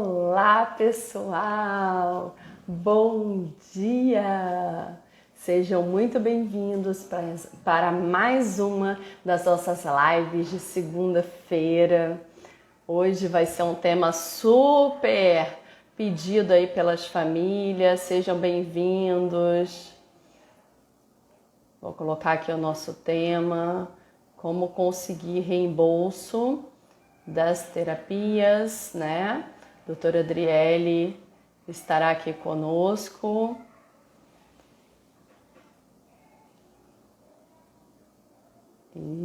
Olá, pessoal! Bom dia! Sejam muito bem-vindos para mais uma das nossas lives de segunda-feira. Hoje vai ser um tema super pedido aí pelas famílias. Sejam bem-vindos. Vou colocar aqui o nosso tema: como conseguir reembolso das terapias, né? Doutora Adriele estará aqui conosco.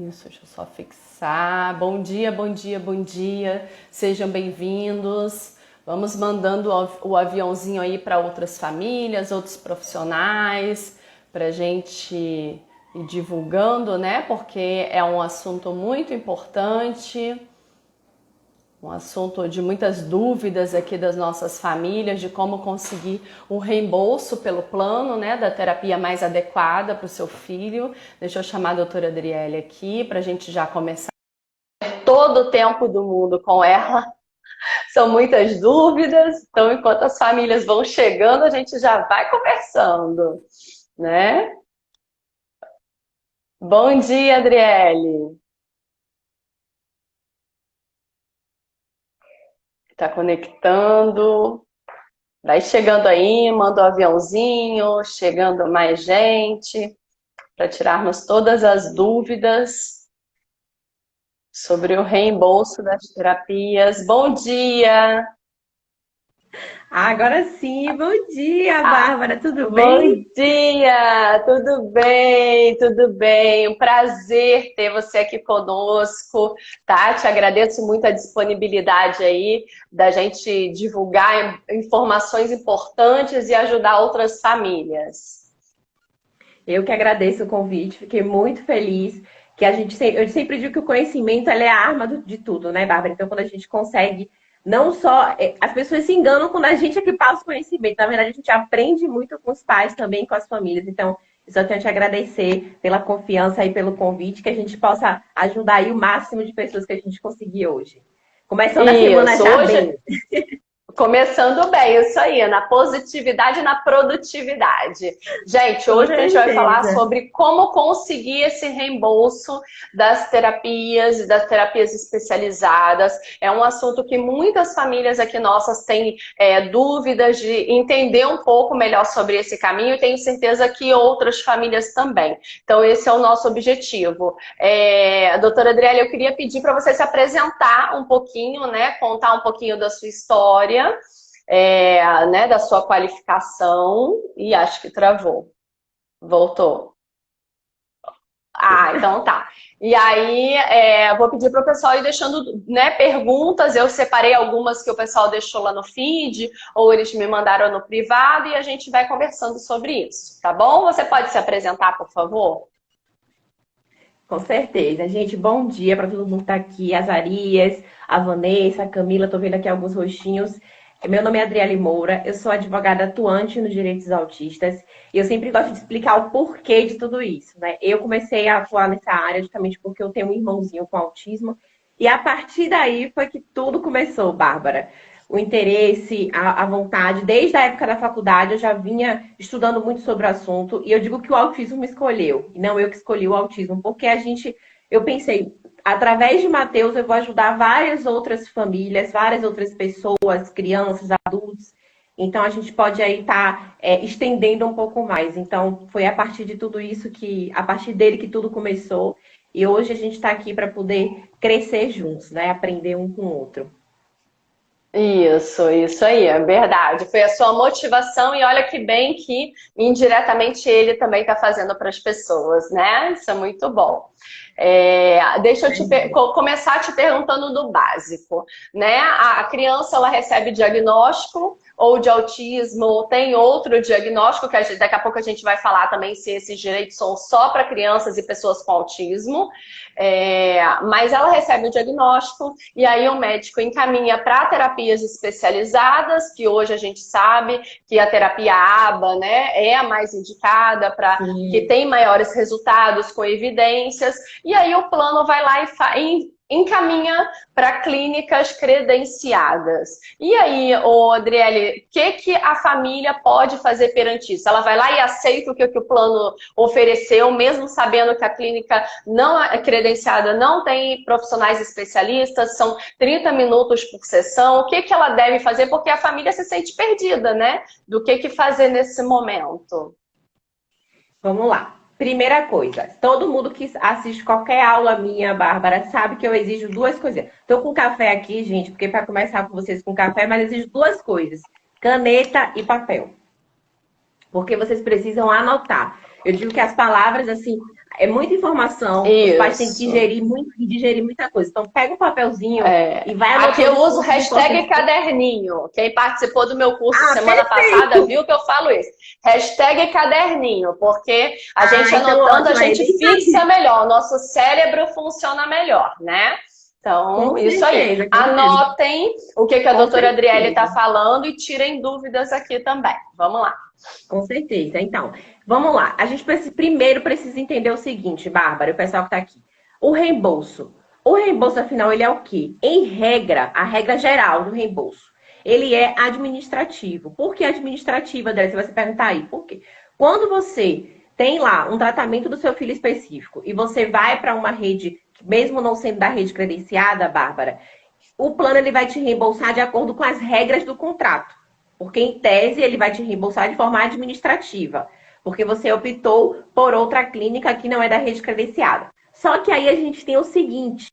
Isso, deixa eu só fixar. Bom dia, bom dia, bom dia. Sejam bem-vindos. Vamos mandando o aviãozinho aí para outras famílias, outros profissionais, para a gente ir divulgando, né? Porque é um assunto muito importante. Um assunto de muitas dúvidas aqui das nossas famílias, de como conseguir o reembolso pelo plano, né, da terapia mais adequada para o seu filho. Deixa eu chamar a doutora Adriele aqui para a gente já começar. Todo o tempo do mundo com ela. São muitas dúvidas, então enquanto as famílias vão chegando, a gente já vai conversando, né? Bom dia, Adriele. Está conectando. Vai chegando aí, manda o aviãozinho, chegando mais gente, para tirarmos todas as dúvidas sobre o reembolso das terapias. Bom dia! Agora sim, bom dia, Bárbara, tudo Bom bem? dia! Tudo bem? Tudo bem? Um prazer ter você aqui conosco, tá? Te agradeço muito a disponibilidade aí da gente divulgar informações importantes e ajudar outras famílias. Eu que agradeço o convite, fiquei muito feliz que eu sempre digo que o conhecimento ele é a arma de tudo, né, Bárbara? Então, quando a gente consegue, não só, as pessoas se enganam quando a gente é que passa o conhecimento, na verdade a gente aprende muito com os pais também, com as famílias. Então, eu só tenho a te agradecer pela confiança e pelo convite, que a gente possa ajudar aí o máximo de pessoas que a gente conseguir hoje. Começando a semana Isso, já hoje bem. começando bem, isso aí, na positividade e na produtividade. Gente, Com hoje a gente vai falar certeza. sobre como conseguir esse reembolso das terapias e das terapias especializadas. É um assunto que muitas famílias aqui nossas têm dúvidas de entender um pouco melhor sobre esse caminho e tenho certeza que outras famílias também. Então, esse é o nosso objetivo. Doutora Adriele, eu queria pedir para você se apresentar um pouquinho, né? Contar um pouquinho da sua história, né? Da sua qualificação. E acho que travou. Voltou. Ah, então tá. E aí, vou pedir para o pessoal ir deixando, né, perguntas. Eu separei algumas que o pessoal deixou lá no feed, ou eles me mandaram no privado, e a gente vai conversando sobre isso, tá bom? Você pode se apresentar, por favor? Com certeza. Gente, bom dia para todo mundo que tá aqui. As Arias, a Vanessa, a Camila, tô vendo aqui alguns rostinhos. Meu nome é Adriele Moura, eu sou advogada atuante nos direitos autistas e eu sempre gosto de explicar o porquê de tudo isso, né? Eu comecei a atuar nessa área justamente porque eu tenho um irmãozinho com autismo e a partir daí foi que tudo começou, Bárbara. O interesse, a vontade, desde a época da faculdade eu já vinha estudando muito sobre o assunto e eu digo que o autismo me escolheu, e não eu que escolhi o autismo, porque eu pensei, através de Mateus eu vou ajudar várias outras famílias, várias outras pessoas, crianças, adultos, então a gente pode aí estar estendendo um pouco mais. Então foi a partir de tudo isso a partir dele que tudo começou, e hoje a gente está aqui para poder crescer juntos, né? Aprender um com o outro. Isso aí, é verdade. Foi a sua motivação e olha que bem que indiretamente ele também está fazendo para as pessoas, né? Isso é muito bom. Deixa eu começar te perguntando do básico, né? A criança ela recebe diagnóstico ou de autismo ou tem outro diagnóstico que daqui a pouco a gente vai falar também se esses direitos são só para crianças e pessoas com autismo. Mas ela recebe o diagnóstico e aí o médico encaminha para terapias especializadas, que hoje a gente sabe que a terapia ABA, né, é a mais indicada para que Sim. tem maiores resultados com evidências, e aí o plano vai lá encaminha para clínicas credenciadas. E aí, Adriele, o que a família pode fazer perante isso? Ela vai lá e aceita o que o plano ofereceu, mesmo sabendo que a clínica não é credenciada, não tem profissionais especialistas, são 30 minutos por sessão. O que ela deve fazer? Porque a família se sente perdida, né? Do que fazer nesse momento. Vamos lá. Primeira coisa, todo mundo que assiste qualquer aula minha, Bárbara, sabe que eu exijo duas coisas. Tô com café aqui, gente, porque para começar com vocês com café, mas exijo duas coisas: caneta e papel. Porque vocês precisam anotar. Eu digo que as palavras, assim, é muita informação, os pais têm que digerir muita coisa. Então, pega um papelzinho e vai anotando. Aqui eu uso hashtag caderninho. Quem participou do meu curso semana passada viu que eu falo isso. Hashtag caderninho, porque a gente anotando, a gente fixa melhor. O nosso cérebro funciona melhor, né? Então, isso aí. Anotem o que a doutora Adriele está falando e tirem dúvidas aqui também. Vamos lá. Com certeza. Então, vamos lá. A gente primeiro precisa entender o seguinte, Bárbara, o pessoal que está aqui. O reembolso. O reembolso, afinal, ele é o quê? Em regra, a regra geral do reembolso, ele é administrativo. Por que administrativo, André? Você vai se perguntar aí. Por quê? Quando você tem lá um tratamento do seu filho específico e você vai para uma rede, mesmo não sendo da rede credenciada, Bárbara, o plano ele vai te reembolsar de acordo com as regras do contrato. Porque, em tese, ele vai te reembolsar de forma administrativa. Porque você optou por outra clínica que não é da rede credenciada. Só que aí a gente tem o seguinte,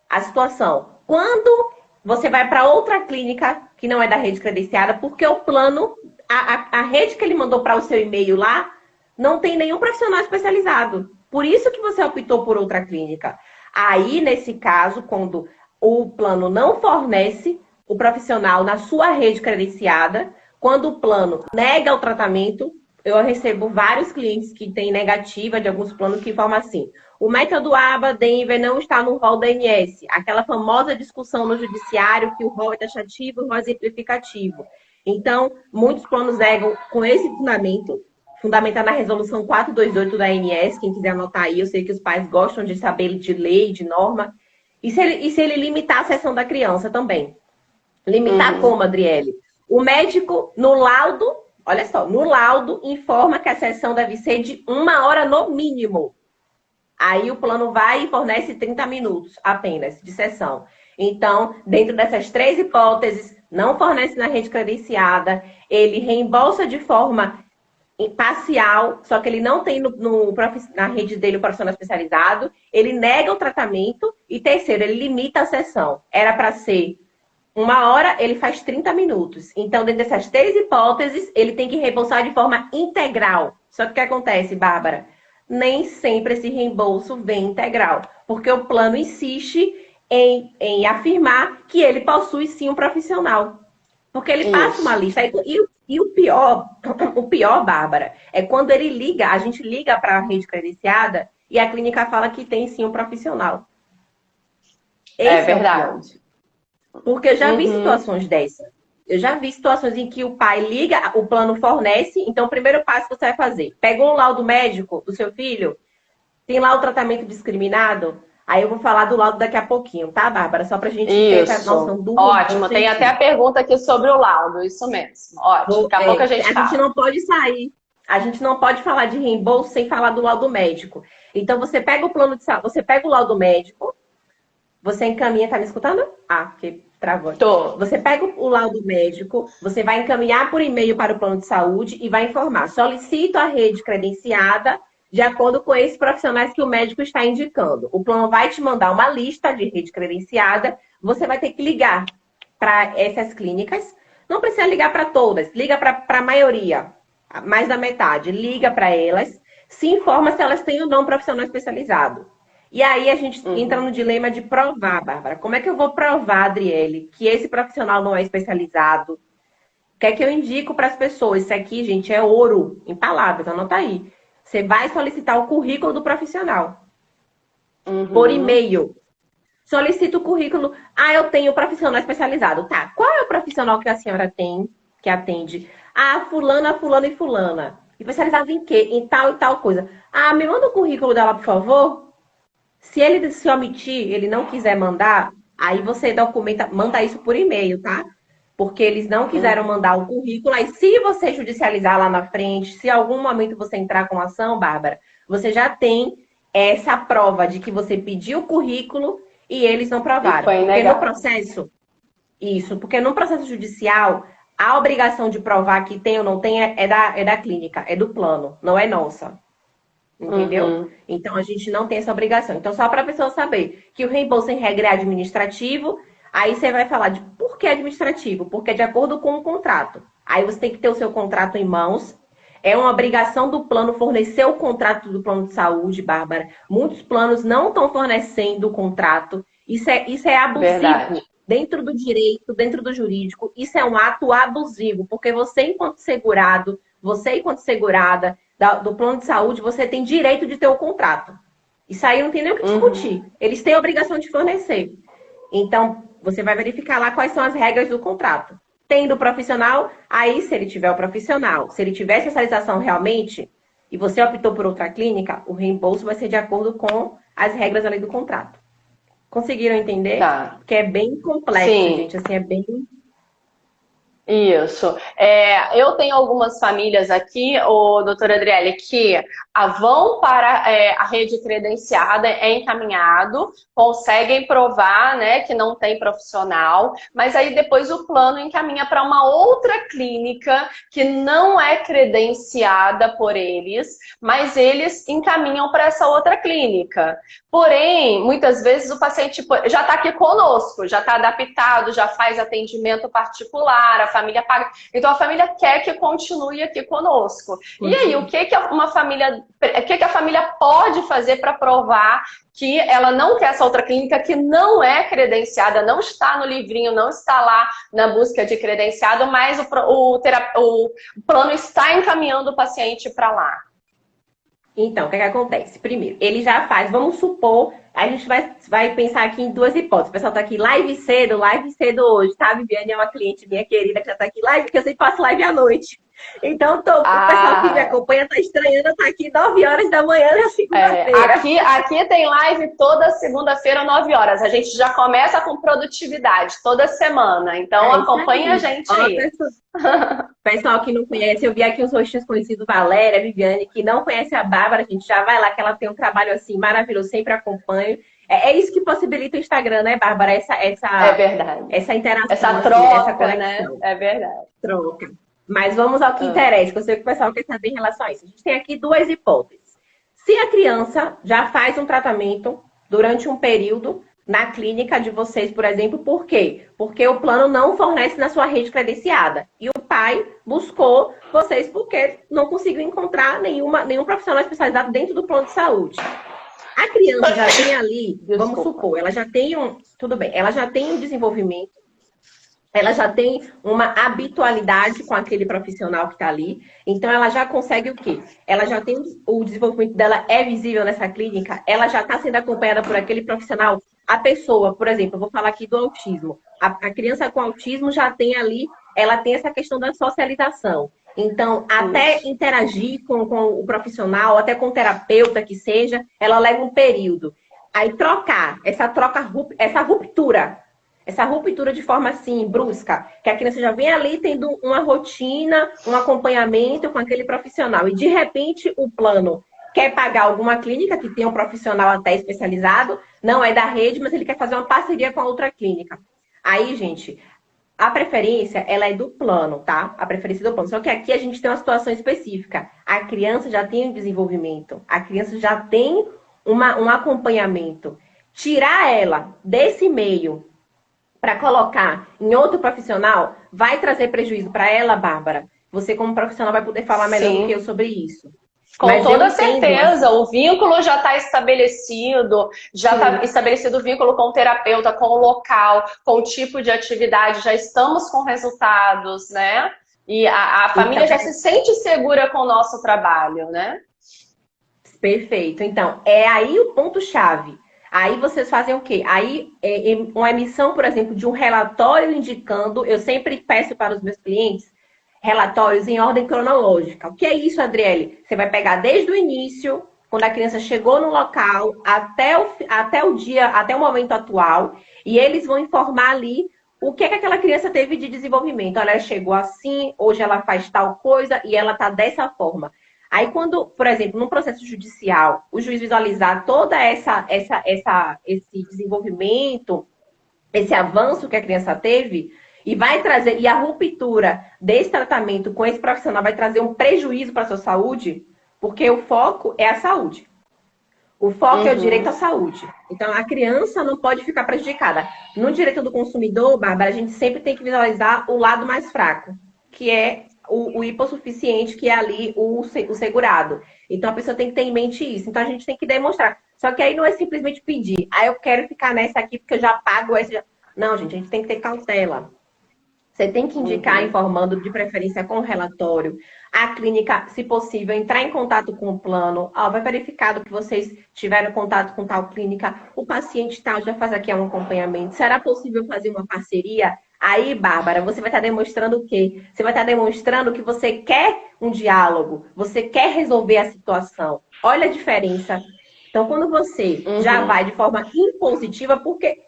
a situação. Quando você vai para outra clínica que não é da rede credenciada, porque o plano, a rede que ele mandou para o seu e-mail lá, não tem nenhum profissional especializado. Por isso que você optou por outra clínica. Aí, nesse caso, quando o plano não fornece o profissional na sua rede credenciada, quando o plano nega o tratamento, eu recebo vários clientes que têm negativa de alguns planos que informam assim: o método ABA Denver não está no rol da ANS. Aquela famosa discussão no judiciário que o rol é taxativo e o rol é exemplificativo. Então, muitos planos negam com esse fundamento, fundamentado na resolução 428 da ANS. Quem quiser anotar aí, eu sei que os pais gostam de saber de lei, de norma. E se ele limitar a sessão da criança também? Limitar como, Adriele? O médico, no laudo, olha só, no laudo, informa que a sessão deve ser de 1 hora no mínimo. Aí o plano vai e fornece 30 minutos apenas de sessão. Então, dentro dessas 3 hipóteses, não fornece na rede credenciada, ele reembolsa de forma parcial, só que ele não tem na rede dele o profissional especializado, ele nega o tratamento e, terceiro, ele limita a sessão. Era para ser 1 hora, ele faz 30 minutos. Então, dentro dessas 3 hipóteses, ele tem que reembolsar de forma integral. Só que o que acontece, Bárbara? Nem sempre esse reembolso vem integral, porque o plano insiste em afirmar que ele possui sim um profissional. Porque ele passa uma lista. E o pior, Bárbara, é quando ele liga, a gente liga para a rede credenciada e a clínica fala que tem sim um profissional. É verdade. Porque eu já vi situações dessas. Eu já vi situações em que o pai liga, o plano fornece, então o primeiro passo que você vai fazer: pegou o laudo médico do seu filho, tem lá o tratamento discriminado. Aí eu vou falar do laudo daqui a pouquinho, tá, Bárbara? Só pra gente ter essa noção do... Ótimo, tem até a pergunta aqui sobre o laudo, isso mesmo. Ótimo, daqui a pouco a gente fala. A gente não pode sair, a gente não pode falar de reembolso sem falar do laudo médico. Então você pega o plano de saúde, você pega o laudo médico, você encaminha, tá me escutando? Que travou. Tô. Você pega o laudo médico, você vai encaminhar por e-mail para o plano de saúde e vai informar: solicito a rede credenciada de acordo com esses profissionais que o médico está indicando. O plano vai te mandar uma lista de rede credenciada, você vai ter que ligar para essas clínicas. Não precisa ligar para todas, liga para a maioria, mais da metade. Liga para elas, se informa se elas têm ou não um profissional especializado. E aí a gente entra no dilema de provar, Bárbara. Como é que eu vou provar, Adriele, que esse profissional não é especializado? O que é que eu indico para as pessoas? Isso aqui, gente, é ouro em palavras, anota aí. Você vai solicitar o currículo do profissional. Por e-mail. Solicita o currículo. Eu tenho profissional especializado. Tá, qual é o profissional que a senhora tem, que atende? Fulana, fulana e fulana. Especializado em quê? Em tal e tal coisa. Me manda o currículo dela, por favor. Se ele se omitir, ele não quiser mandar, aí você manda isso por e-mail, tá? Porque eles não quiseram Uhum. mandar o currículo. Aí, se você judicializar lá na frente, se em algum momento você entrar com ação, Bárbara, você já tem essa prova de que você pediu o currículo e eles não E provaram. foi Porque no negado. processo, isso, porque no processo judicial, a obrigação de provar que tem ou não tem é da clínica, é do plano, não é nossa. Entendeu? Uhum. Então a gente não tem essa obrigação. Então, só para a pessoa saber que o reembolso em regra é administrativo, aí você vai falar de por que administrativo? Porque é de acordo com o contrato. Aí você tem que ter o seu contrato em mãos. É uma obrigação do plano fornecer o contrato do plano de saúde, Bárbara. Muitos planos não estão fornecendo o contrato. Isso é abusivo Verdade. dentro do direito, dentro do jurídico. Isso é um ato abusivo, porque você, enquanto segurado, você, enquanto segurada, do plano de saúde, você tem direito de ter o contrato. Isso aí não tem nem o que Uhum. discutir. Eles têm a obrigação de fornecer. Então, você vai verificar lá quais são as regras do contrato. Tem do profissional, aí se ele tiver o profissional, se ele tiver especialização realmente, e você optou por outra clínica, o reembolso vai ser de acordo com as regras ali do contrato. Conseguiram entender? Tá. Porque é bem complexo, Sim. gente. Assim, é bem. Isso. Eu tenho algumas famílias aqui, doutora Adriele, que vão para a rede credenciada, é encaminhado, conseguem provar, né, que não tem profissional, mas aí depois o plano encaminha para uma outra clínica que não é credenciada por eles, mas eles encaminham para essa outra clínica. Porém, muitas vezes o paciente já está aqui conosco, já está adaptado, já faz atendimento particular, a família paga. Então a família quer que continue aqui conosco. E aí, o que que a família pode fazer para provar que ela não quer essa outra clínica, que não é credenciada, não está no livrinho, não está lá na busca de credenciado, mas o plano está encaminhando o paciente para lá? Então, o que acontece? Primeiro, ele já faz, vamos supor, a gente vai pensar aqui em duas hipóteses. O pessoal tá aqui live cedo hoje, tá? A Viviane é uma cliente minha querida que já tá aqui live, que eu sempre faço live à noite. Então, o pessoal que me Ah, acompanha tá estranhando, tá aqui 9 horas da manhã na segunda-feira. aqui tem live toda segunda-feira, 9 horas. A gente já começa com produtividade toda semana. Então É isso acompanha a aí. gente Ó, aí. pessoal que não conhece, eu vi aqui os rostinhos conhecidos, Valéria, Viviane, que não conhece a Bárbara, a gente já vai lá, que ela tem um trabalho assim maravilhoso, sempre acompanho. É isso que possibilita o Instagram, né, Bárbara? Essa, É essa, verdade. essa interação Essa aqui, essa troca, né? conexão. É verdade. Troca. Mas vamos ao que Ah, interessa, que eu sei que o pessoal quer saber em relação a isso. A gente tem aqui duas hipóteses. Se a criança já faz um tratamento durante um período na clínica de vocês, por exemplo, por quê? Porque o plano não fornece na sua rede credenciada. E o pai buscou vocês porque não conseguiu encontrar nenhum profissional especializado dentro do plano de saúde. A criança já tem ali, vamos desculpa. supor, ela já tem tudo bem, ela já tem um desenvolvimento, ela já tem uma habitualidade com aquele profissional que está ali. Então, ela já consegue o quê? Ela já tem o desenvolvimento dela é visível nessa clínica, ela já está sendo acompanhada por aquele profissional. A pessoa, por exemplo, eu vou falar aqui do autismo. A criança com autismo já tem ali, ela tem essa questão da socialização. Então, até Isso. interagir com o profissional, até com o terapeuta que seja, ela leva um período. Aí trocar, essa ruptura de forma assim, brusca, que a criança já vem ali tendo uma rotina, um acompanhamento com aquele profissional, e de repente o plano quer pagar alguma clínica que tem um profissional até especializado, não é da rede, mas ele quer fazer uma parceria com a outra clínica. Aí, gente, a preferência, ela é do plano, tá? A preferência do plano. Só que aqui a gente tem uma situação específica. A criança já tem um desenvolvimento, a criança já tem um acompanhamento. Tirar ela desse meio para colocar em outro profissional, vai trazer prejuízo para ela, Bárbara. Você, como profissional, vai poder falar melhor do que eu Sim. sobre isso. Com Mas eu toda entendo, assim, certeza, o vínculo já está sim, estabelecido o vínculo com o terapeuta, com o local, com o tipo de atividade, já estamos com resultados, né? E a então, família já se sente segura com o nosso trabalho, né? perfeito. Então, é aí o ponto-chave. Aí vocês fazem o quê? Aí, uma emissão, por exemplo, de um relatório indicando, eu sempre peço para os meus clientes relatórios em ordem cronológica. O que é isso, Adriele? Você vai pegar desde o início quando a criança chegou no local, até o dia, até o momento atual, e eles vão informar ali o que é que aquela criança teve de desenvolvimento. Olha, ela chegou assim, hoje ela faz tal coisa e ela está dessa forma. Aí, quando, por exemplo, num processo judicial, o juiz visualizar toda esse desenvolvimento, esse avanço que a criança teve, e vai trazer, e a ruptura desse tratamento com esse profissional vai trazer um prejuízo para a sua saúde, porque o foco é a saúde. O foco é o direito à saúde. Então, a criança não pode ficar prejudicada. No direito do consumidor, Bárbara, a gente sempre tem que visualizar o lado mais fraco, que é o hipossuficiente, que é ali o segurado. Então, a pessoa tem que ter em mente isso. Então, a gente tem que demonstrar. Só que aí não é simplesmente pedir. Ah, eu quero ficar nessa aqui porque eu já pago essa. Não, gente, a gente tem que ter cautela. Você tem que indicar, informando de preferência com relatório. A clínica, se possível, entrar em contato com o plano. Vai verificado que vocês tiveram contato com tal clínica. O paciente tal já faz aqui um acompanhamento. Será possível fazer uma parceria? Aí, Bárbara, você vai estar demonstrando o quê? Você vai estar demonstrando que você quer um diálogo. Você quer resolver a situação. Olha a diferença. Então, quando você já vai de forma impositiva, porque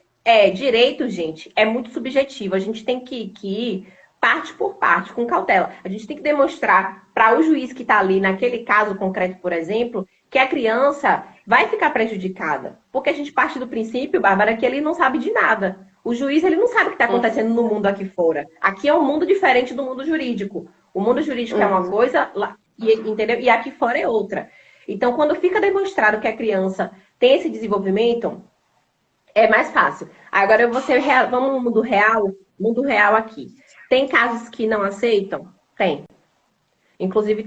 direito, gente, é muito subjetivo. A gente tem que ir parte por parte, com cautela. A gente tem que demonstrar para o juiz que está ali, naquele caso concreto, por exemplo, que a criança vai ficar prejudicada. Porque a gente parte do princípio, Bárbara, que ele não sabe de nada. O juiz, ele não sabe o que está acontecendo no mundo aqui fora. Aqui é um mundo diferente do mundo jurídico. O mundo jurídico é uma coisa, entendeu? E aqui fora é outra. Então, quando fica demonstrado que a criança tem esse desenvolvimento, é mais fácil. Agora, vamos no mundo real aqui. Tem casos que não aceitam? Tem. Inclusive,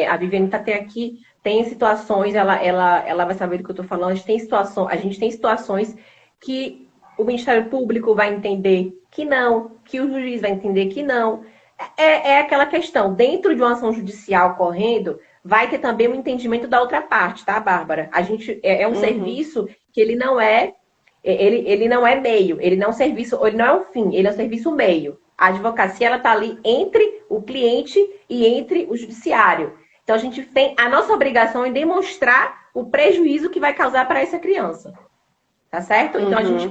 a Viviane tem aqui, tem situações, ela vai saber do que eu estou falando, a gente tem situações que o Ministério Público vai entender que não, que o juiz vai entender que não. É aquela questão, dentro de uma ação judicial correndo, vai ter também um entendimento da outra parte, tá, Bárbara? A gente um serviço que ele não é meio, ele não é um serviço, ele não é um fim, ele é um serviço meio. A advocacia, ela está ali entre o cliente e entre o judiciário. Então, a nossa obrigação é demonstrar o prejuízo que vai causar para essa criança. Tá certo? Então, a gente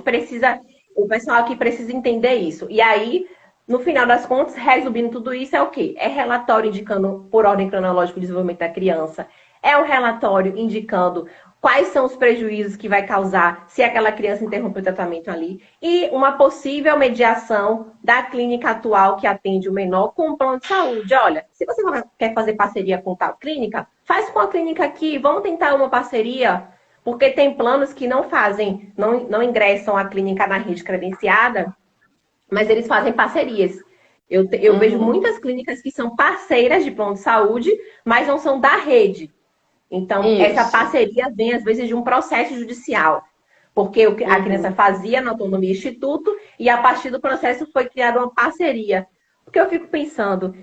o pessoal aqui precisa entender isso. E aí, no final das contas, resumindo tudo isso, é o quê? É relatório indicando, por ordem cronológica, o desenvolvimento da criança. É um relatório indicando quais são os prejuízos que vai causar se aquela criança interromper o tratamento ali. E uma possível mediação da clínica atual que atende o menor com o plano de saúde. Olha, se você quer fazer parceria com tal clínica, faz com a clínica aqui, vamos tentar uma parceria, porque tem planos que não ingressam a clínica na rede credenciada, mas eles fazem parcerias. Eu vejo muitas clínicas que são parceiras de plano de saúde, mas não são da rede. Então, essa parceria vem, às vezes, de um processo judicial. Porque a criança fazia na autonomia instituto e, a partir do processo, foi criada uma parceria. Porque eu fico pensando,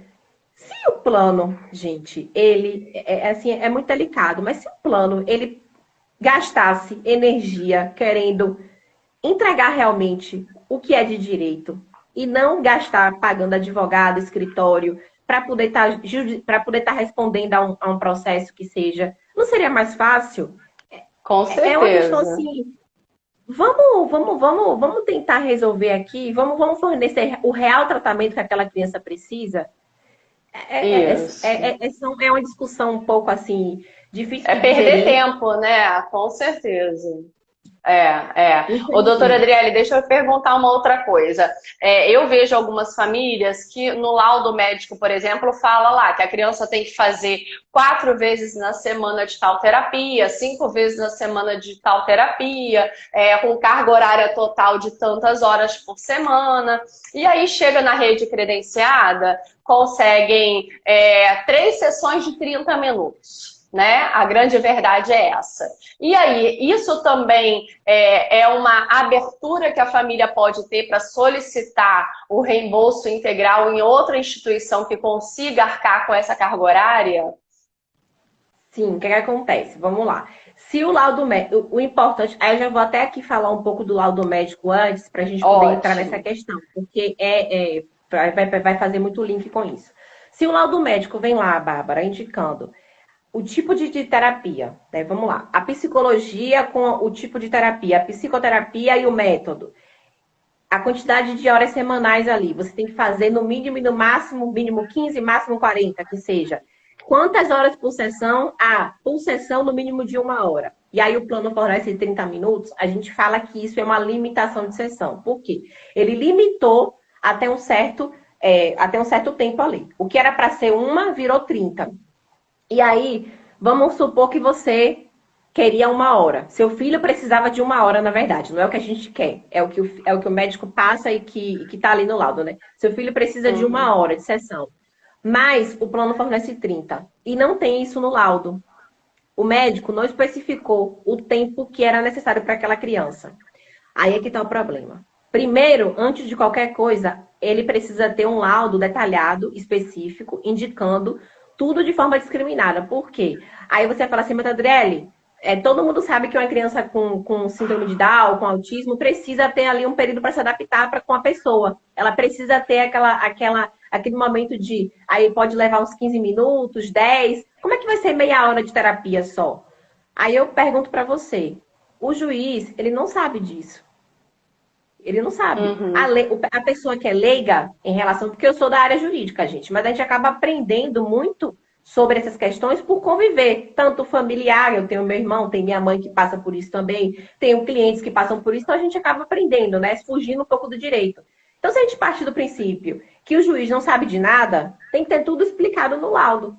se o plano, gente, ele é muito delicado, mas se o plano, ele gastasse energia querendo entregar realmente o que é de direito e não gastar pagando advogado, escritório, para poder estar respondendo a um processo que seja. Não seria mais fácil? Com certeza. É uma questão assim. Vamos tentar resolver aqui, vamos fornecer o real tratamento que aquela criança precisa. É uma discussão um pouco assim, difícil de perder tempo, né? Com certeza. Ô, doutora Adriele, deixa eu perguntar uma outra coisa. Eu vejo algumas famílias que no laudo médico, por exemplo, fala lá que a criança tem que fazer 4 vezes na semana de tal terapia, 5 vezes na semana de tal terapia, com carga horária total de tantas horas por semana. E aí chega na rede credenciada, conseguem 3 sessões de 30 minutos. Né? A grande verdade é essa. E aí, isso também é uma abertura que a família pode ter para solicitar o reembolso integral em outra instituição que consiga arcar com essa carga horária? Sim, o que acontece? Vamos lá. Se o laudo médico, o importante, aí eu já vou até aqui falar um pouco do laudo médico antes, para a gente poder entrar nessa questão, porque vai fazer muito link com isso. Se o laudo médico vem lá, Bárbara, indicando o tipo de terapia, né? Vamos lá. A psicologia com o tipo de terapia, a psicoterapia e o método. A quantidade de horas semanais ali. Você tem que fazer no mínimo e no máximo, mínimo 15, máximo 40, que seja. Quantas horas por sessão? Ah, por sessão no mínimo de 1 hora. E aí o plano fornece 30 minutos, a gente fala que isso é uma limitação de sessão. Por quê? Ele limitou até um certo tempo ali. O que era para ser uma, virou 30. E aí, vamos supor que você queria 1 hora. Seu filho precisava de 1 hora, na verdade. Não é o que a gente quer. É o que o médico passa e que tá ali no laudo, né? Seu filho precisa de 1 hora de sessão. Mas o plano fornece 30. E não tem isso no laudo. O médico não especificou o tempo que era necessário para aquela criança. Aí é que tá o problema. Primeiro, antes de qualquer coisa, ele precisa ter um laudo detalhado, específico, indicando tudo de forma discriminada. Por quê? Aí você fala assim, mas Adriele, todo mundo sabe que uma criança com síndrome de Down, com autismo, precisa ter ali um período para se adaptar com a pessoa. Ela precisa ter aquele momento de... Aí pode levar uns 15 minutos, 10. Como é que vai ser meia hora de terapia só? Aí eu pergunto para você, o juiz, ele não sabe disso. Ele não sabe. A pessoa que é leiga em relação... Porque eu sou da área jurídica, gente. Mas a gente acaba aprendendo muito sobre essas questões por conviver. Tanto familiar, eu tenho meu irmão, tem minha mãe que passa por isso também. Tenho clientes que passam por isso. Então a gente acaba aprendendo, né? Fugindo um pouco do direito. Então se a gente parte do princípio que o juiz não sabe de nada, tem que ter tudo explicado no laudo.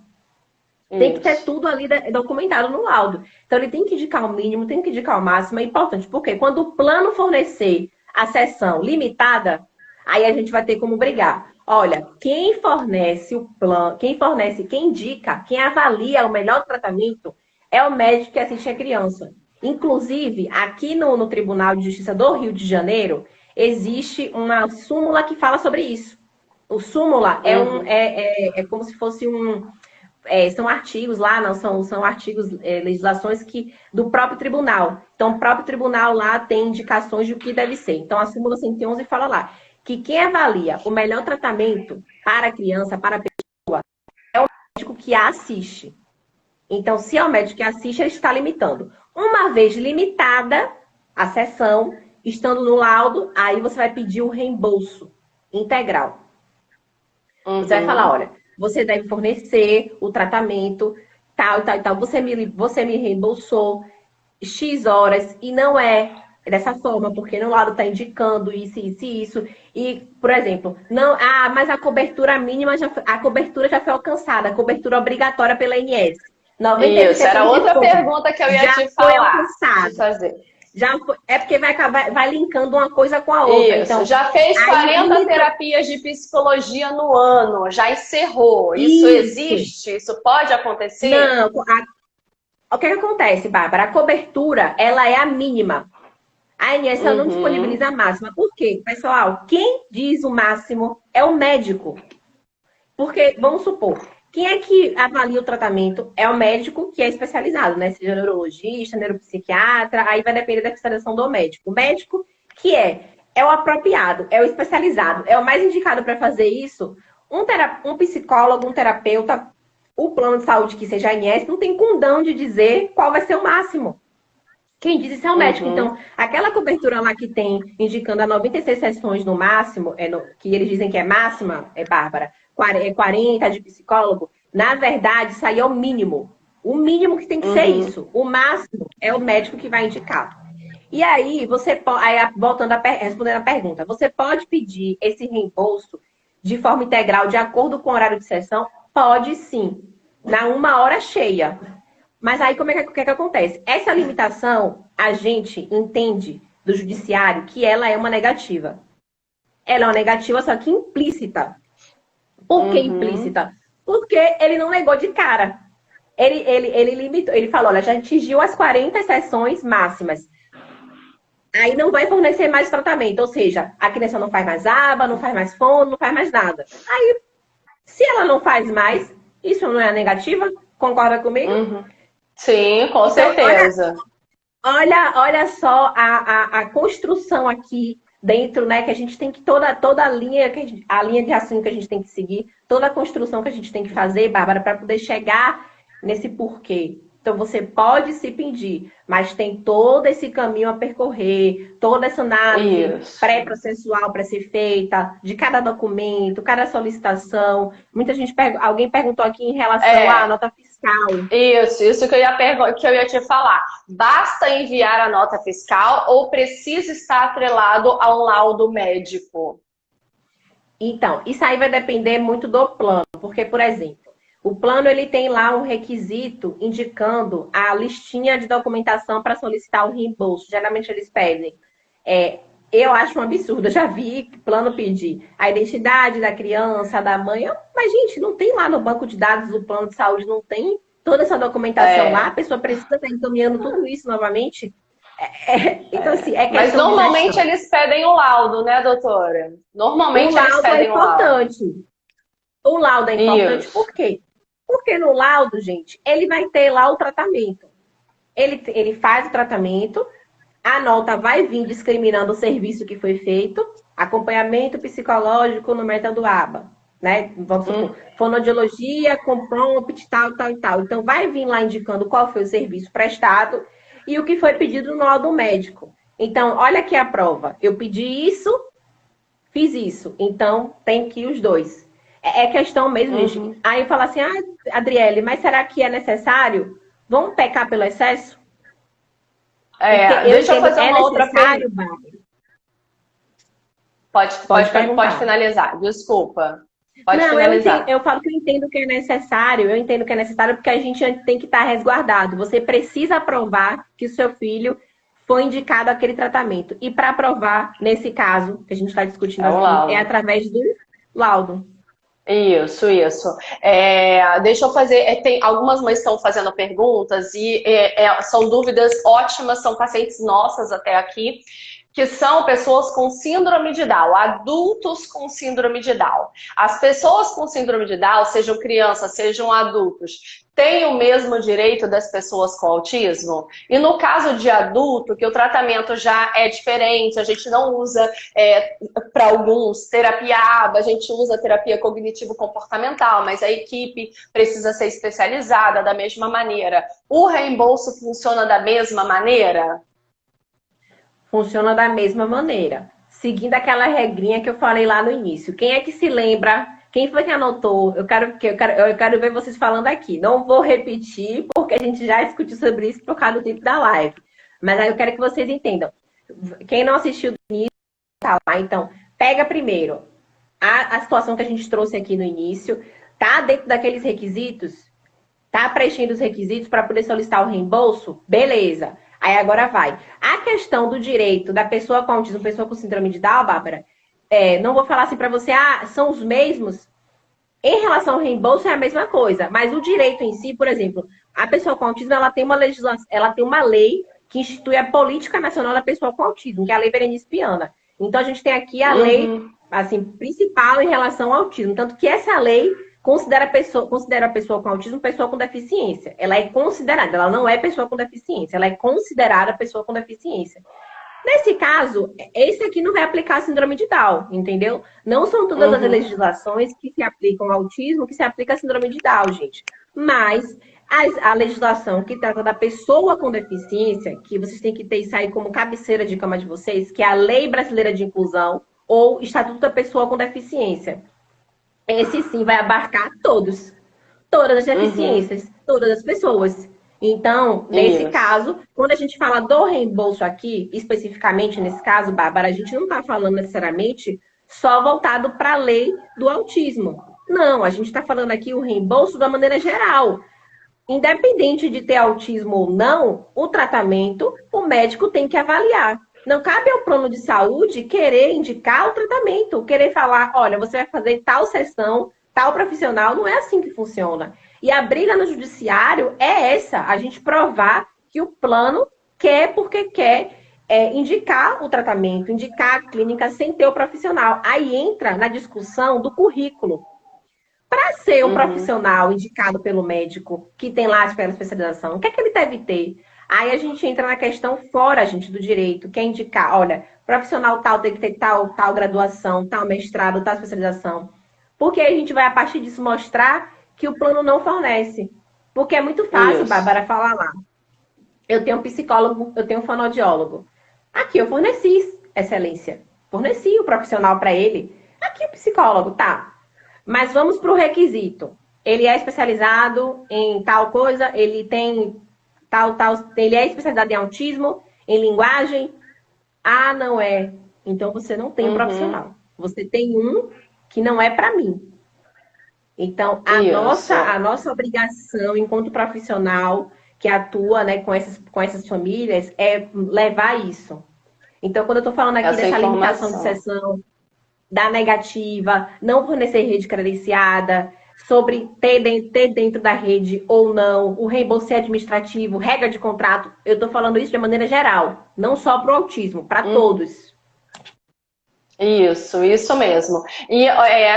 Tem que ter tudo ali documentado no laudo. Então, ele tem que indicar o mínimo, tem que indicar o máximo. É importante, porque quando o plano fornecer a sessão limitada, aí a gente vai ter como brigar. Olha, quem fornece o plano, quem indica, quem avalia o melhor tratamento é o médico que assiste a criança. Inclusive, aqui no Tribunal de Justiça do Rio de Janeiro, existe uma súmula que fala sobre isso. O súmula é como se fosse são artigos lá, não são artigos, legislações do próprio tribunal. Então, o próprio tribunal lá tem indicações de o que deve ser. Então, a súmula 111 fala lá que quem avalia o melhor tratamento para a criança, para a pessoa, é o médico que a assiste. Então, se é o médico que assiste, ele está limitando. Uma vez limitada a sessão, estando no laudo, aí você vai pedir o reembolso integral. Você vai falar, olha, você deve fornecer o tratamento, tal, tal e tal. Você me reembolsou X horas e não é dessa forma, porque no lado está indicando isso, isso e isso. E, por exemplo, não, mas a cobertura mínima, a cobertura já foi alcançada, a cobertura obrigatória pela ANS. Isso, era outra pergunta que eu ia te falar. É porque vai linkando uma coisa com a outra. Isso, então, já fez 40 terapias de psicologia no ano, já encerrou. Isso existe? Isso pode acontecer? Não. O que acontece, Bárbara? A cobertura, ela é a mínima. A ANS não disponibiliza a máxima. Por quê? Pessoal, quem diz o máximo é o médico. Porque, vamos supor, quem é que avalia o tratamento? É o médico que é especializado, né? Seja neurologista, neuropsiquiatra, aí vai depender da especialização do médico. O médico que é o apropriado, é o especializado, é o mais indicado para fazer isso. Um psicólogo, um terapeuta, o plano de saúde que seja a ANS, não tem condão de dizer qual vai ser o máximo. Quem diz isso é o médico. Então, aquela cobertura lá que tem, indicando a 96 sessões no máximo, que eles dizem que é máxima, Bárbara, 40 de psicólogo, na verdade, isso aí é o mínimo. O mínimo que tem que ser isso. O máximo é o médico que vai indicar. E aí, respondendo a pergunta, você pode pedir esse reembolso de forma integral, de acordo com o horário de sessão? Pode sim, na 1 hora cheia. Mas aí, como é que acontece? Essa limitação, a gente entende do judiciário que ela é uma negativa. Ela é uma negativa, só que implícita. Por que implícita? Porque ele não negou de cara. Ele limitou, ele falou, olha, já atingiu as 40 sessões máximas. Aí não vai fornecer mais tratamento. Ou seja, a criança não faz mais aba, não faz mais fono, não faz mais nada. Aí, se ela não faz mais, isso não é negativa? Concorda comigo? Sim, com certeza. Olha só a construção aqui dentro, né? Que a gente tem que toda a linha de raciocínio que a gente tem que seguir, toda a construção que a gente tem que fazer, Bárbara, para poder chegar nesse porquê. Então, você pode se pedir, mas tem todo esse caminho a percorrer, toda essa análise Isso. pré-processual para ser feita, de cada documento, cada solicitação. Muita gente, alguém perguntou aqui em relação à nota fiscal. Isso que eu ia te falar. Basta enviar a nota fiscal ou precisa estar atrelado a um laudo médico? Então, isso aí vai depender muito do plano, porque, por exemplo, o plano ele tem lá um requisito indicando a listinha de documentação para solicitar o reembolso. Geralmente eles pedem. Eu acho um absurdo, eu já vi plano pedir a identidade da criança, da mãe. Mas, gente, não tem lá no banco de dados do plano de saúde, não tem toda essa documentação lá, a pessoa precisa estar encaminhando tudo isso novamente. Então, assim, Mas normalmente eles pedem o laudo, né, doutora? Normalmente eles pedem o laudo. O laudo é importante por quê? Porque no laudo, gente, ele vai ter lá o tratamento. Ele faz o tratamento, a nota vai vir discriminando o serviço que foi feito, acompanhamento psicológico no método ABA, né? Vamos supor, fonoaudiologia com prompt, tal, tal e tal. Então, vai vir lá indicando qual foi o serviço prestado e o que foi pedido no laudo médico. Então, olha aqui a prova. Eu pedi isso, fiz isso. Então, tem que ir os dois. É questão mesmo, gente. Aí fala assim, Adriele, mas será que é necessário? Vamos pecar pelo excesso? Deixa eu fazer uma outra pergunta. Pode finalizar, desculpa. Pode finalizar. Eu falo que eu entendo que é necessário, porque a gente tem que estar resguardado. Você precisa provar que o seu filho foi indicado aquele tratamento. E para provar, nesse caso, que a gente está discutindo aqui, é através do laudo. Isso. Deixa eu fazer. Tem algumas mães estão fazendo perguntas e são dúvidas ótimas, são pacientes nossas até aqui, que são pessoas com síndrome de Down, adultos com síndrome de Down. As pessoas com síndrome de Down, sejam crianças, sejam adultos, têm o mesmo direito das pessoas com autismo? E no caso de adulto, que o tratamento já é diferente, a gente não usa, para alguns, terapia ABA, a gente usa terapia cognitivo-comportamental, mas a equipe precisa ser especializada da mesma maneira. O reembolso funciona da mesma maneira? Funciona da mesma maneira, seguindo aquela regrinha que eu falei lá no início. Quem é que se lembra? Quem foi que anotou? Eu quero ver vocês falando aqui. Não vou repetir, porque a gente já discutiu sobre isso por causa do tempo da live. Mas aí eu quero que vocês entendam. Quem não assistiu do início, tá lá. Então, pega primeiro a situação que a gente trouxe aqui no início. Tá dentro daqueles requisitos? Tá preenchendo os requisitos para poder solicitar o reembolso? Beleza. Aí agora vai. A questão do direito da pessoa com autismo, pessoa com síndrome de Down, Bárbara, não vou falar assim para você, são os mesmos. Em relação ao reembolso é a mesma coisa, mas o direito em si, por exemplo, a pessoa com autismo, ela tem uma legislação, ela tem uma lei que institui a Política Nacional da Pessoa com Autismo, que é a Lei Berenice Piana. Então a gente tem aqui a lei, assim, principal em relação ao autismo, tanto que essa lei considera a pessoa com autismo pessoa com deficiência. Ela é considerada, ela não é pessoa com deficiência, ela é considerada pessoa com deficiência. Nesse caso, esse aqui não vai aplicar a síndrome de Down, entendeu? Não são todas as legislações que se aplicam ao autismo que se aplica a síndrome de Down, gente. Mas a legislação que trata da pessoa com deficiência, que vocês têm que ter isso aí como cabeceira de cama de vocês, que é a Lei Brasileira de Inclusão ou Estatuto da Pessoa com Deficiência. Esse sim vai abarcar todas as deficiências, todas as pessoas. Então, nesse caso, quando a gente fala do reembolso aqui, especificamente nesse caso, Bárbara, a gente não está falando necessariamente só voltado para a lei do autismo. Não, a gente está falando aqui o reembolso de uma maneira geral. Independente de ter autismo ou não, o tratamento, o médico tem que avaliar. Não cabe ao plano de saúde querer indicar o tratamento, querer falar, olha, você vai fazer tal sessão, tal profissional, não é assim que funciona. E a briga no judiciário é essa, a gente provar que o plano quer porque quer indicar o tratamento, indicar a clínica sem ter o profissional. Aí entra na discussão do currículo. Para ser um profissional indicado pelo médico, que tem lá a especialização, o que é que ele deve ter? Aí a gente entra na questão fora, gente, do direito, que é indicar, olha, profissional tal tem que ter tal graduação, tal mestrado, tal especialização. Porque a gente vai, a partir disso, mostrar que o plano não fornece. Porque é muito fácil, Isso. Bárbara, falar lá. Eu tenho um psicólogo, eu tenho um fonoaudiólogo. Aqui eu forneci excelência. Forneci o profissional para ele. Aqui o psicólogo, tá. Mas vamos para o requisito. Ele é especializado em tal coisa, ele tem tal, ele é especializado em autismo, em linguagem. Ah, não é. Então você não tem um Uhum. profissional. Você tem um que não é para mim. Então, a Isso. nossa obrigação enquanto profissional que atua, né, com essas famílias é levar isso. Então, quando eu estou falando aqui Essa dessa limitação de informação. sessão, da negativa, não fornecer rede credenciada, sobre ter dentro da rede ou não, o reembolso administrativo, regra de contrato, eu estou falando isso de maneira geral, não só para o autismo, para Uhum. todos. Isso mesmo. E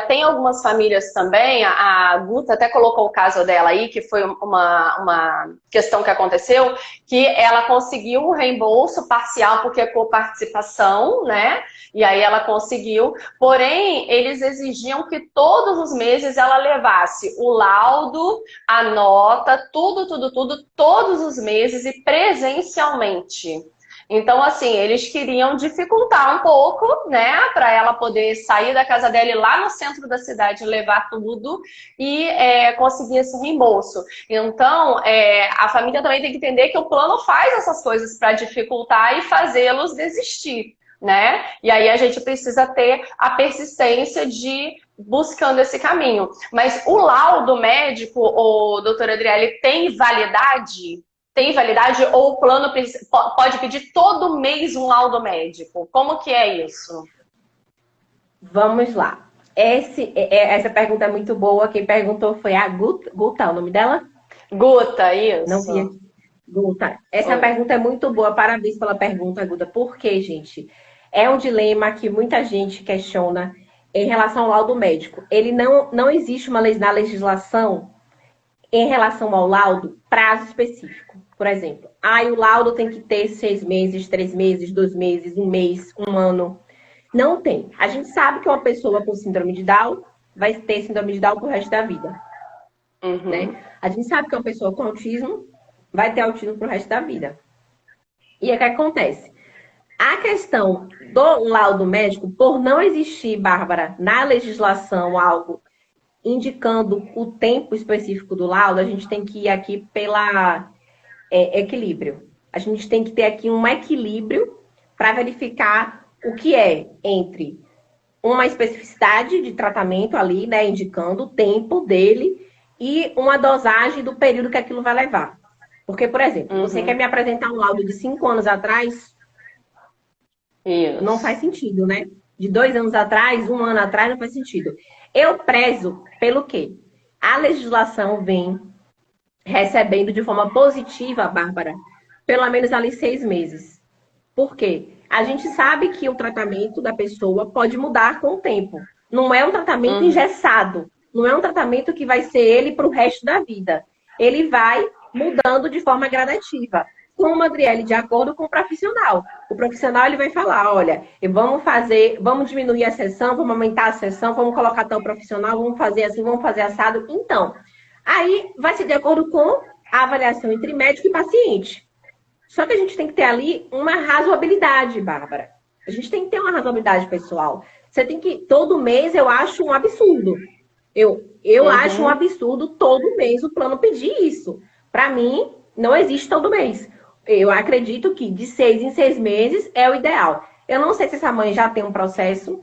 tem algumas famílias também, a Guta até colocou o caso dela aí, que foi uma questão que aconteceu, que ela conseguiu o reembolso parcial porque é coparticipação, né? E aí ela conseguiu, porém, eles exigiam que todos os meses ela levasse o laudo, a nota, tudo, todos os meses e presencialmente. Então, assim, eles queriam dificultar um pouco, né, para ela poder sair da casa dela e ir lá no centro da cidade levar tudo e conseguir esse reembolso. Então, a família também tem que entender que o plano faz essas coisas para dificultar e fazê-los desistir, né? E aí a gente precisa ter a persistência de buscando esse caminho. Mas o laudo médico, o doutora Adriele, tem validade? Tem validade ou o plano pode pedir todo mês um laudo médico? Como que é isso? Vamos lá. Essa pergunta é muito boa. Quem perguntou foi a Guta, o nome dela? Guta, Não vi isso. aqui. Guta. Essa Oi. pergunta é muito boa. Parabéns pela pergunta, Guta. Por quê, gente? É um dilema que muita gente questiona em relação ao laudo médico. Ele não existe na legislação em relação ao laudo prazo específico. Por exemplo, o laudo tem que ter 6 meses, 3 meses, 2 meses, um mês, um ano. Não tem. A gente sabe que uma pessoa com síndrome de Down vai ter síndrome de Down pro resto da vida, né? Uhum. A gente sabe que uma pessoa com autismo vai ter autismo pro resto da vida. E o que acontece? A questão do laudo médico, por não existir, Bárbara, na legislação algo indicando o tempo específico do laudo, a gente tem que ir aqui pela equilíbrio. A gente tem que ter aqui um equilíbrio para verificar o que é entre uma especificidade de tratamento ali, né, indicando o tempo dele e uma dosagem do período que aquilo vai levar. Porque, por exemplo, você quer Uhum. me apresentar um laudo de 5 anos atrás, não faz Isso. sentido, né? De 2 anos atrás, um ano atrás, não faz sentido. Eu prezo pelo quê? A legislação vem recebendo de forma positiva, Bárbara, pelo menos ali 6 meses. Por quê? A gente sabe que o tratamento da pessoa pode mudar com o tempo. Não é um tratamento Uhum. engessado. Não é um tratamento que vai ser ele para o resto da vida. Ele vai mudando de forma gradativa. Como, Adriele, de acordo com o profissional. O profissional ele vai falar, olha, vamos diminuir a sessão, vamos aumentar a sessão, vamos colocar tal profissional, vamos fazer assim, vamos fazer assado. Então, aí vai ser de acordo com a avaliação entre médico e paciente. Só que a gente tem que ter ali uma razoabilidade, Bárbara. A gente tem que ter uma razoabilidade pessoal. Você tem que. Todo mês eu acho um absurdo. Eu acho um Uhum. absurdo todo mês o plano pedir isso. Para mim, não existe todo mês. Eu acredito que de 6 em 6 meses é o ideal. Eu não sei se essa mãe já tem um processo,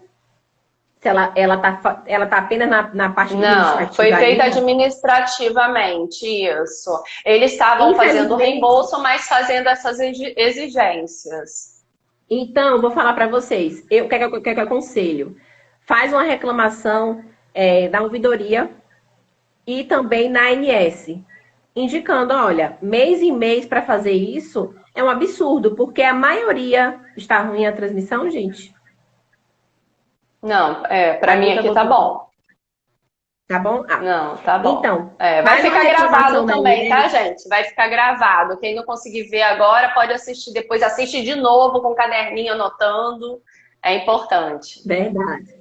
se ela tá apenas na parte Não, foi administrativa feito ainda. administrativamente, isso. Eles estavam fazendo Infelizmente, reembolso, mas fazendo essas exigências. então, eu vou falar para vocês. O que é que eu aconselho? Faz uma reclamação na ouvidoria e também na ANS, indicando, olha, mês em mês para fazer isso é um absurdo, porque a maioria está ruim a transmissão, gente. Não, A para mim Guta aqui tá botou aqui. bom. Tá bom? Não, tá bom. Então, Vai faz uma ficar gravado reclamação na também, tá, ANS. gente? Vai ficar gravado. Quem não conseguir ver agora pode assistir depois, assiste de novo com o caderninho anotando. É importante. Verdade.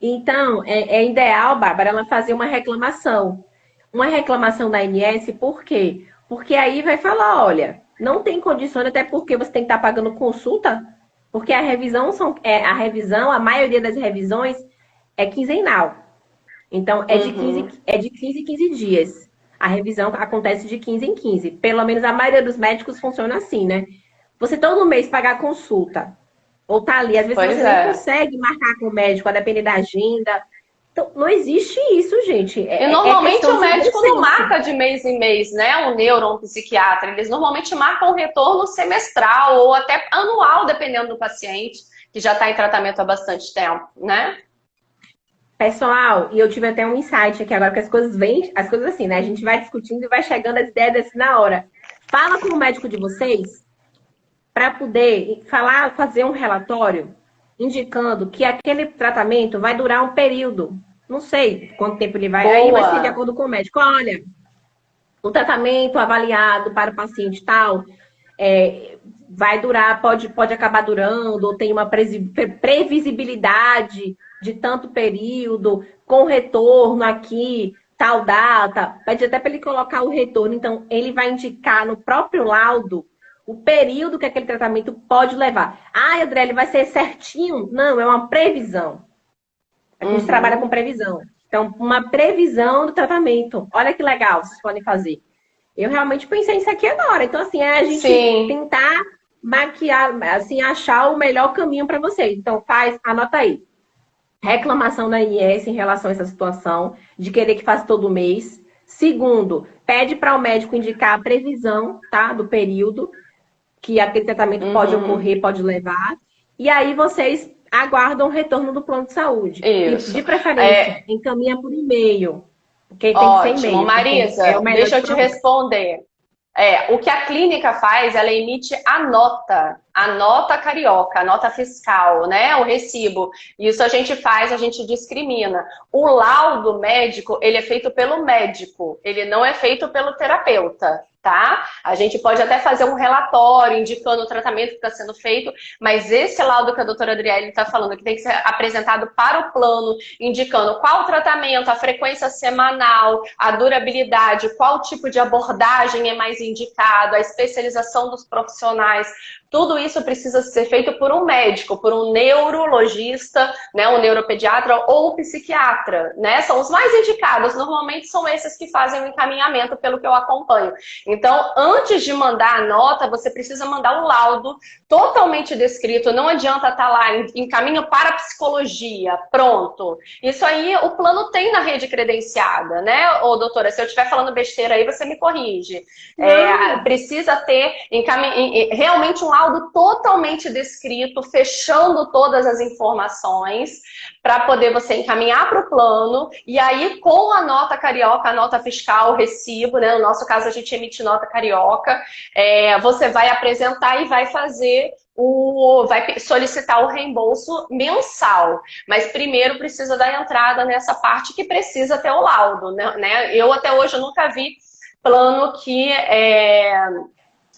Então, é ideal, Bárbara, ela fazer uma reclamação. uma reclamação da ANS, por quê? Porque aí vai falar, olha, não tem condições, até porque você tem que estar pagando consulta, porque a revisão a maioria das revisões é quinzenal. Então, é de 15 em 15 dias. A revisão acontece de 15 em 15. Pelo menos a maioria dos médicos funciona assim, né? Você todo mês pagar consulta, ou tá ali, às vezes Pois você nem é. consegue marcar com o médico, a depender da agenda. Então, não existe isso, gente. E É normalmente questão o de bom médico não senso. marca de mês em mês, né? Um neuro, um psiquiatra. Eles normalmente marcam um retorno semestral ou até anual, dependendo do paciente, que já está em tratamento há bastante tempo, né? Pessoal, e eu tive até um insight aqui agora, que as coisas vêm, as coisas assim, né? A gente vai discutindo e vai chegando as ideias assim na hora. Fala com o médico de vocês para poder falar, fazer um relatório indicando que aquele tratamento vai durar um período. Não sei quanto tempo ele vai. Aí vai ser de Boa. acordo com o médico. Olha, o tratamento avaliado para o paciente tal vai durar, pode acabar durando, ou tem uma previsibilidade de tanto período, com retorno aqui, tal data. Pede até para ele colocar o retorno. Então, ele vai indicar no próprio laudo o período que aquele tratamento pode levar. Ah, André, ele vai ser certinho? Não, é uma previsão. A gente trabalha com Uhum. previsão. Então, uma previsão do tratamento. Olha que legal, vocês podem fazer. Eu realmente pensei nisso aqui agora. Então, assim, é a gente Sim. tentar maquiar, assim, achar o melhor caminho para vocês. Então, anota aí. Reclamação da INS em relação a essa situação, de querer que faça todo mês. Segundo, pede para o médico indicar a previsão, tá, do período que aquele tratamento pode Uhum. ocorrer, pode levar. E aí vocês aguardam o retorno do plano de saúde. E, Isso. de preferência, É, encaminha por e-mail. Porque tem que ser ótimo. e-mail, porque é o Marisa, melhor deixa de eu te processo. responder. O que a clínica faz, ela emite a nota carioca, a nota fiscal, né? O recibo. Isso a gente faz, a gente discrimina. O laudo médico, ele é feito pelo médico, ele não é feito pelo terapeuta, tá? A gente pode até fazer um relatório indicando o tratamento que está sendo feito, mas esse laudo que a doutora Adriele está falando, que tem que ser apresentado para o plano, indicando qual o tratamento, a frequência semanal, a durabilidade, qual tipo de abordagem é mais indicado, a especialização dos profissionais. Tudo isso precisa ser feito por um médico, por um neurologista, né, um neuropediatra ou um psiquiatra, né? São os mais indicados. Normalmente são esses que fazem o encaminhamento, pelo que eu acompanho. Então, antes de mandar a nota, você precisa mandar o laudo totalmente descrito. Não adianta estar lá, encaminho para a psicologia, pronto. Isso aí o plano tem na rede credenciada, né? Ô, doutora, se eu estiver falando besteira aí, você me corrige. Não, Precisa ter realmente um laudo totalmente descrito, fechando todas as informações, para poder você encaminhar para o plano, e aí com a nota carioca, a nota fiscal, o recibo, né? No nosso caso, a gente emite nota carioca, você vai apresentar e vai fazer vai solicitar o reembolso mensal, mas primeiro precisa dar entrada nessa parte que precisa ter o laudo, né? Eu até hoje eu nunca vi plano que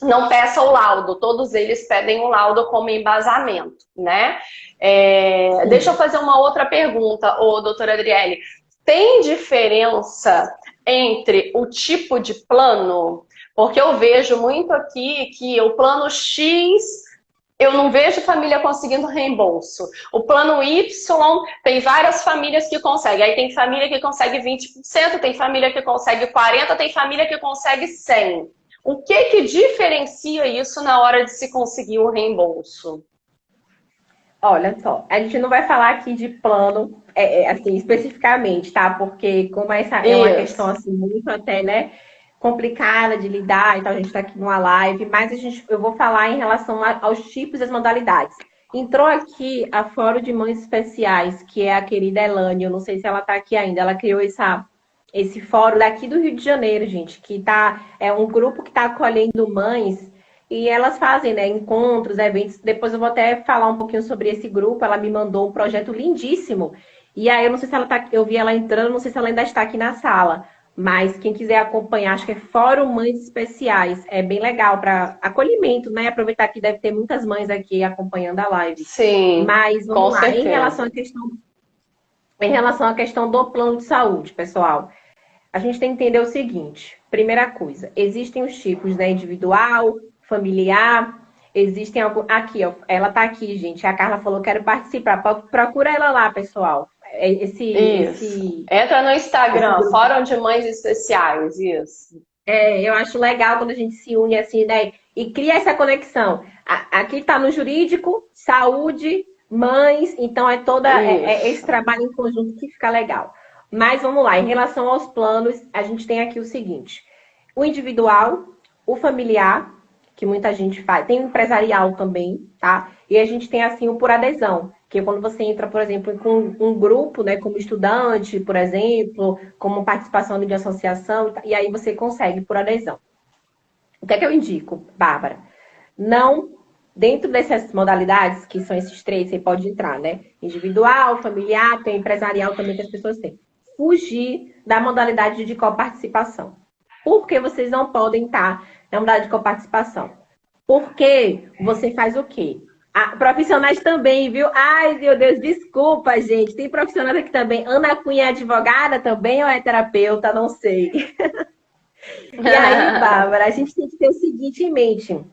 não peça o laudo, todos eles pedem o laudo como embasamento, né? Deixa eu sim. fazer uma outra pergunta, doutora Adriele. Tem diferença entre o tipo de plano? Porque eu vejo muito aqui que o plano X eu não vejo família conseguindo reembolso. O plano Y tem várias famílias que conseguem. Aí tem família que consegue 20%, tem família que consegue 40%, tem família que consegue 100%. O que diferencia isso na hora de se conseguir o reembolso? Olha só, a gente não vai falar aqui de plano, assim, especificamente, tá? Porque como essa é uma questão, Isso. assim, muito até, né, complicada de lidar, então a gente está aqui numa live, mas eu vou falar em relação aos tipos e as modalidades. Entrou aqui a Fórum de Mães Especiais, que é a querida Elane, eu não sei se ela está aqui ainda, ela criou esse fórum daqui do Rio de Janeiro, gente, é um grupo que está acolhendo mães e elas fazem, né, encontros, eventos. Depois eu vou até falar um pouquinho sobre esse grupo. Ela me mandou um projeto lindíssimo. E aí eu não sei se ela tá, eu vi ela entrando, não sei se ela ainda está aqui na sala. Mas quem quiser acompanhar, acho que é Fórum Mães Especiais. É bem legal para acolhimento, né? Aproveitar que deve ter muitas mães aqui acompanhando a live. Sim, Mas com vamos lá, certeza. em relação à questão do plano de saúde, pessoal. A gente tem que entender o seguinte. Primeira coisa, existem os tipos, né? Individual, familiar, existem algum... Aqui, ó, ela tá aqui, gente. A Carla falou, quero participar. Procura ela lá, pessoal. Isso. Entra no Esse Instagram, grupo. Fórum de Mães Especiais, isso. Eu acho legal quando a gente se une assim, né? E cria essa conexão. Aqui tá no jurídico, saúde, mães, então é toda esse Isso. trabalho em conjunto que fica legal. Mas vamos lá, em relação aos planos, a gente tem aqui o seguinte: o individual, o familiar, que muita gente faz, tem o empresarial também, tá? E a gente tem assim o por adesão, que é quando você entra, por exemplo, com um grupo, né, como estudante, por exemplo, como participação de associação, e aí você consegue por adesão. O que é que eu indico, Bárbara? Não, dentro dessas modalidades, que são esses três, você pode entrar, né? Individual, familiar, tem empresarial também que as pessoas têm. Fugir da modalidade de coparticipação. Por que vocês não podem estar na modalidade de coparticipação? Porque você faz o quê? Profissionais também, viu? Ai, meu Deus, desculpa, gente. Tem profissionais aqui também. Ana Cunha é advogada também ou é terapeuta? Não sei. E aí, Bárbara, a gente tem que ter o seguinte em mente.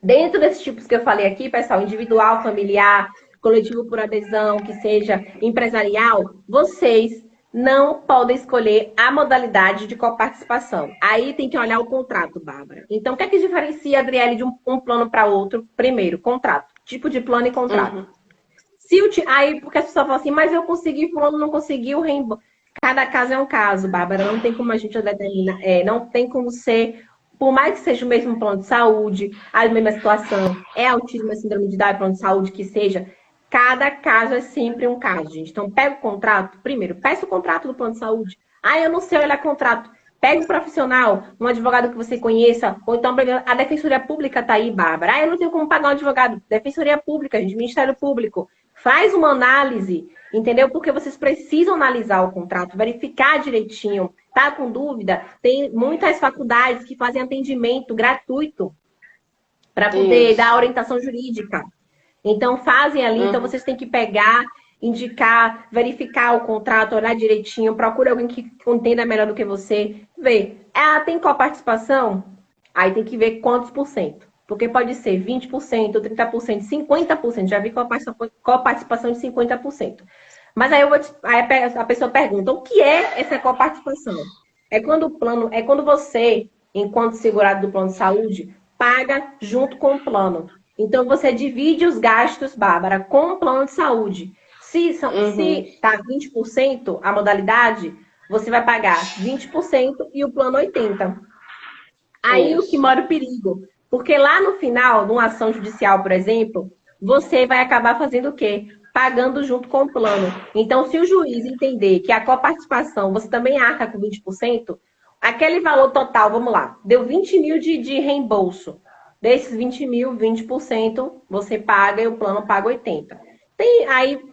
Dentro desses tipos que eu falei aqui, pessoal, individual, familiar, coletivo por adesão, que seja empresarial, vocês não podem escolher a modalidade de coparticipação. Aí tem que olhar o contrato, Bárbara. Então, o que é que diferencia, Adriele, de um plano para outro? Primeiro, contrato. Tipo de plano e contrato. Uhum. Aí, porque as pessoas falam assim, mas eu consegui, fulano não conseguiu, reembolso. Cada caso é um caso, Bárbara. Não tem como a gente determinar. Não tem como ser, por mais que seja o mesmo plano de saúde, a mesma situação, é autismo, é síndrome de Down, é plano de saúde, que seja. Cada caso é sempre um caso, gente. Então, pega o contrato. Primeiro, peça o contrato do plano de saúde. Eu não sei olhar contrato. Pega um profissional, um advogado que você conheça, ou então a Defensoria Pública está aí, Bárbara. Eu não tenho como pagar um advogado. Defensoria Pública, gente, Ministério Público. Faz uma análise, entendeu? Porque vocês precisam analisar o contrato, verificar direitinho. Tá com dúvida? Tem muitas faculdades que fazem atendimento gratuito para poder dar Isso. orientação jurídica. Então, fazem ali, então Uhum. vocês têm que pegar, indicar, verificar o contrato, olhar direitinho, procura alguém que entenda melhor do que você. Vê, tem coparticipação? Aí tem que ver quantos por cento. Porque pode ser 20%, 30%, 50%. Já vi coparticipação de 50%. Mas aí a pessoa pergunta, o que é essa coparticipação? É quando você, enquanto segurado do plano de saúde, paga junto com o plano. Então, você divide os gastos, Bárbara, com o plano de saúde. Se tá 20% a modalidade, você vai pagar 20% e o plano 80%. Aí o que Isso. mora o perigo. Porque lá no final, numa ação judicial, por exemplo, você vai acabar fazendo o quê? Pagando junto com o plano. Então, se o juiz entender que a coparticipação você também arca com 20%, aquele valor total, vamos lá, deu 20 mil de reembolso. Desses 20 mil, 20% você paga e o plano paga 80%.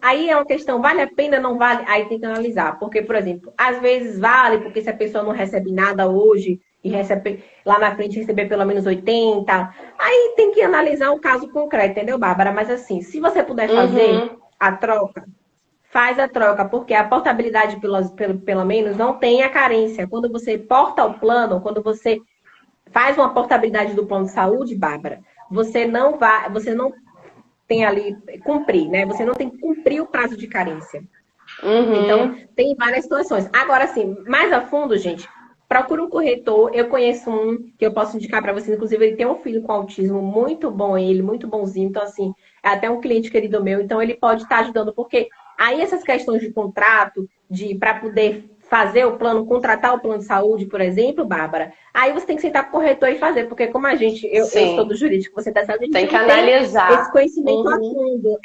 Aí é uma questão, vale a pena, não vale? Aí tem que analisar. Porque, por exemplo, às vezes vale, porque se a pessoa não recebe nada hoje e recebe lá na frente receber pelo menos 80, aí tem que analisar um caso concreto, entendeu, Bárbara? Mas assim, se você puder fazer Uhum. a troca, faz a troca, porque a portabilidade, pelo menos, não tem a carência. Quando você porta o plano, quando você faz uma portabilidade do plano de saúde, Bárbara, você não tem ali cumprir, né? Você não tem que cumprir o prazo de carência. Então, Uhum. tem várias situações. Agora, assim, mais a fundo, gente, procura um corretor. Eu conheço um que eu posso indicar para vocês. Inclusive, ele tem um filho com autismo muito bom, ele, muito bonzinho. Então, assim, é até um cliente querido meu. Então, ele pode estar ajudando, porque aí essas questões de contrato, para poder fazer o plano, contratar o plano de saúde, por exemplo, Bárbara, aí você tem que sentar com o corretor e fazer, porque como eu sou do Sim. jurídico, você tá sabendo, a Tem gente que não tem esse analisar. conhecimento a Uhum. fundo.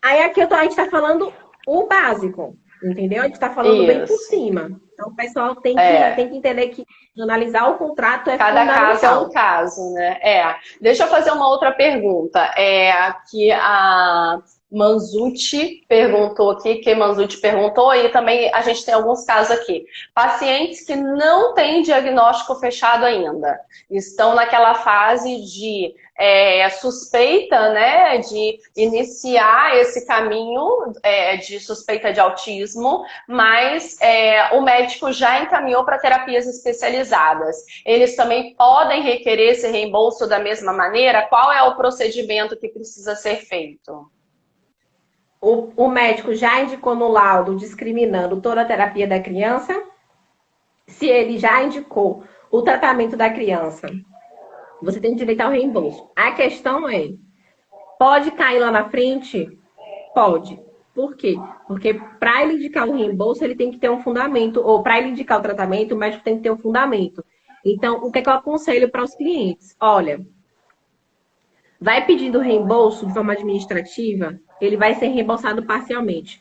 Aí aqui a gente está falando o básico, entendeu? A gente está falando bem por Isso. cima. Então o pessoal tem É. que entender que analisar o contrato é Cada caso é um fundamental. caso, né? Deixa eu fazer uma outra pergunta. Aqui a Manzuti perguntou aqui, que Manzuti perguntou, e também a gente tem alguns casos aqui. Pacientes que não têm diagnóstico fechado ainda, estão naquela fase de suspeita, né, de iniciar esse caminho de suspeita de autismo, mas o médico já encaminhou para terapias especializadas. Eles também podem requerer esse reembolso da mesma maneira? Qual é o procedimento que precisa ser feito? O médico já indicou no laudo discriminando toda a terapia da criança? Se ele já indicou o tratamento da criança, você tem direito ao reembolso. A questão é, pode cair lá na frente? Pode. Por quê? Porque para ele indicar o reembolso, ele tem que ter um fundamento, ou para ele indicar o tratamento, o médico tem que ter um fundamento. Então, o que é que eu aconselho para os clientes? Olha, vai pedindo reembolso de forma administrativa, ele vai ser reembolsado parcialmente.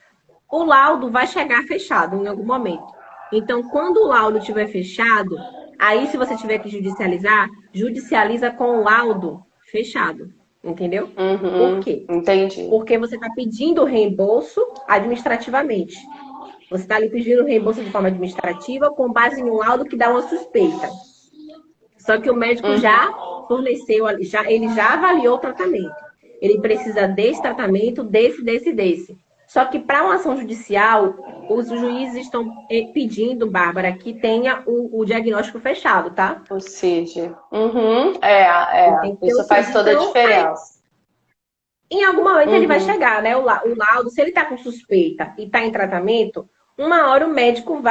O laudo vai chegar fechado em algum momento. Então, quando o laudo estiver fechado, aí se você tiver que judicializar, judicializa com o laudo fechado. Entendeu? Por quê? Entendi. Porque você está pedindo reembolso administrativamente. Você está ali pedindo reembolso de forma administrativa com base em um laudo que dá uma suspeita. Só que o médico já forneceu, ele já avaliou o tratamento. Ele precisa desse tratamento, desse. Só que para uma ação judicial, os juízes estão pedindo, Bárbara, que tenha o diagnóstico fechado, tá? O CID. Isso faz toda a diferença. Em algum momento ele vai chegar, né? O laudo, se ele está com suspeita e está em tratamento, uma hora o médico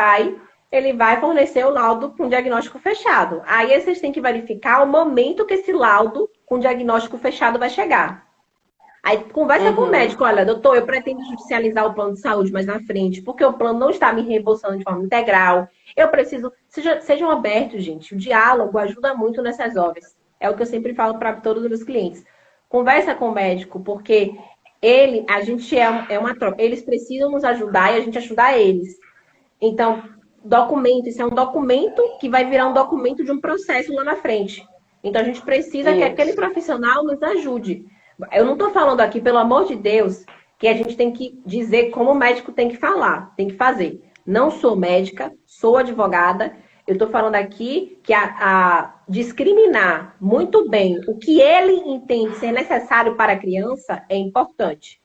ele vai fornecer o laudo com diagnóstico fechado. Aí vocês têm que verificar o momento que esse laudo com diagnóstico fechado vai chegar. Aí conversa com o médico, olha, doutor, eu pretendo judicializar o plano de saúde mais na frente, porque o plano não está me reembolsando de forma integral. Eu preciso... Sejam abertos, gente. O diálogo ajuda muito nessas horas. É o que eu sempre falo para todos os meus clientes. Conversa com o médico, porque a gente é uma troca. Eles precisam nos ajudar e a gente ajudar eles. Então, isso é um documento que vai virar um documento de um processo lá na frente. Então, a gente precisa que aquele profissional nos ajude. Eu não estou falando aqui, pelo amor de Deus, que a gente tem que dizer como o médico tem que falar, tem que fazer. Não sou médica, sou advogada. Eu estou falando aqui que a discriminar muito bem o que ele entende ser necessário para a criança é importante.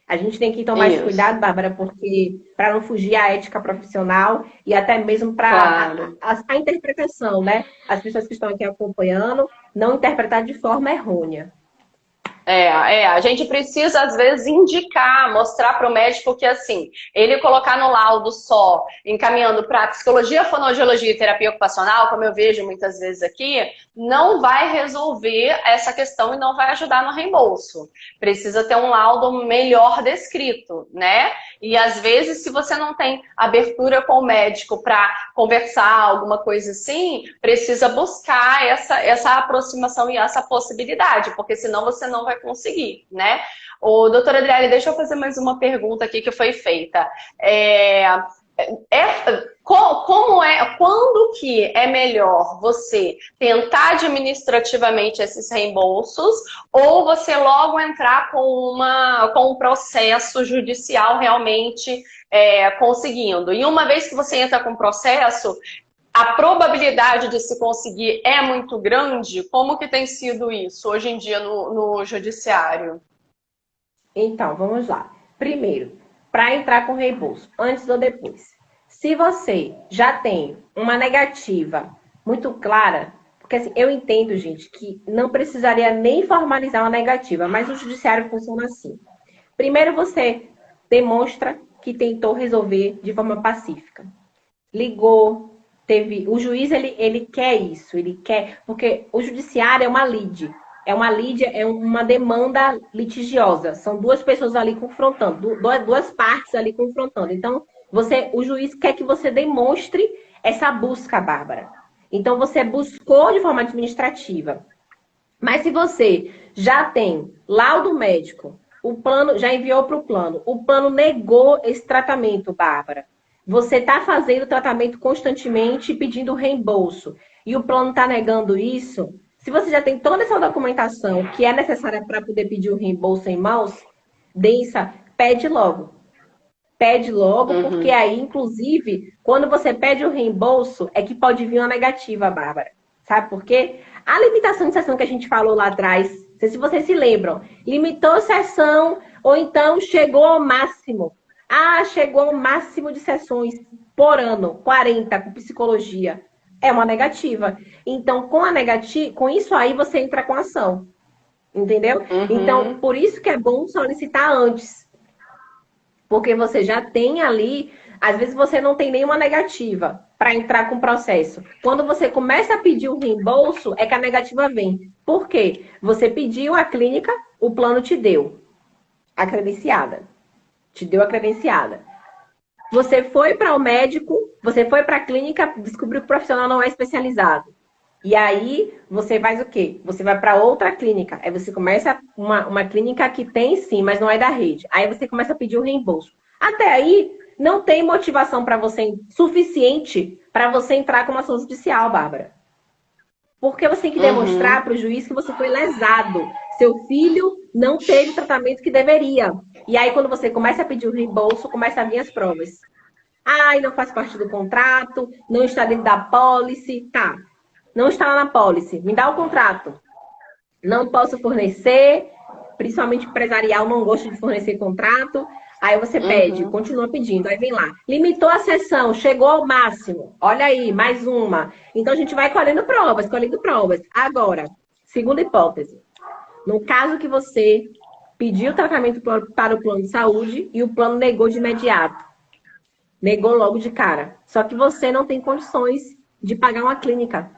A gente tem que tomar esse cuidado, Bárbara, porque para não fugir à ética profissional e até mesmo para a interpretação, né? As pessoas que estão aqui acompanhando não interpretar de forma errônea. A gente precisa, às vezes, indicar, mostrar para o médico que, assim, ele colocar no laudo só, encaminhando para psicologia, fonoaudiologia e terapia ocupacional, como eu vejo muitas vezes aqui, não vai resolver essa questão e não vai ajudar no reembolso. Precisa ter um laudo melhor descrito, né? E, às vezes, se você não tem abertura com o médico para conversar, alguma coisa assim, precisa buscar essa aproximação e essa possibilidade, porque senão você não vai conseguir, né? Doutora Adriele, deixa eu fazer mais uma pergunta aqui que foi feita. Quando que é melhor você tentar administrativamente esses reembolsos ou você logo entrar com um processo judicial realmente conseguindo? E uma vez que você entra com o processo, a probabilidade de se conseguir é muito grande? Como que tem sido isso hoje em dia no judiciário? Então, vamos lá. Primeiro, para entrar com reembolso, antes ou depois. Se você já tem uma negativa muito clara, porque assim, eu entendo, gente, que não precisaria nem formalizar uma negativa, mas o judiciário funciona assim. Primeiro você demonstra que tentou resolver de forma pacífica. Ligou, o juiz, ele quer isso, ele quer, porque o judiciário é uma lide. É uma demanda litigiosa. São duas pessoas ali confrontando, duas partes ali confrontando. Então, o juiz quer que você demonstre essa busca, Bárbara. Então, você buscou de forma administrativa. Mas se você já tem laudo médico, o plano já enviou para o plano negou esse tratamento, Bárbara. Você está fazendo tratamento constantemente pedindo reembolso e o plano está negando isso. Se você já tem toda essa documentação que é necessária para poder pedir o reembolso em mãos, densa, pede logo. Pede logo, porque aí, inclusive, quando você pede o reembolso, é que pode vir uma negativa, Bárbara. Sabe por quê? A limitação de sessão que a gente falou lá atrás, não sei se vocês se lembram, limitou sessão ou então chegou ao máximo. Ah, chegou ao máximo de sessões por ano, 40 com psicologia. É uma negativa. Então, com isso aí você entra com ação. Entendeu? Então, por isso que é bom solicitar antes. Porque você já tem ali, às vezes você não tem nenhuma negativa para entrar com o processo. Quando você começa a pedir o reembolso, é que a negativa vem. Por quê? Você pediu a clínica, o plano te deu a credenciada. Te deu a credenciada. Você foi para o médico, você foi para a clínica, descobriu que o profissional não é especializado. E aí, você faz o quê? Você vai para outra clínica. Aí você começa uma clínica que tem sim, mas não é da rede. Aí você começa a pedir o reembolso. Até aí, não tem motivação para você suficiente para você entrar com uma ação judicial, Bárbara. Porque você tem que demonstrar para o juiz que você foi lesado. Seu filho não teve o tratamento que deveria. E aí, quando você começa a pedir o reembolso, começa a vir as provas. Ai, não faz parte do contrato, não está dentro da pólice. Tá. Não está lá na pólice. Me dá o contrato. Não posso fornecer, principalmente empresarial não gosta de fornecer contrato. Aí você pede, continua pedindo. Aí vem lá. Limitou a sessão, chegou ao máximo. Olha aí, mais uma. Então a gente vai colhendo provas, colhendo provas. Agora, segunda hipótese. No caso que você pediu tratamento para o plano de saúde e o plano negou de imediato. Negou logo de cara. Só que você não tem condições de pagar uma clínica.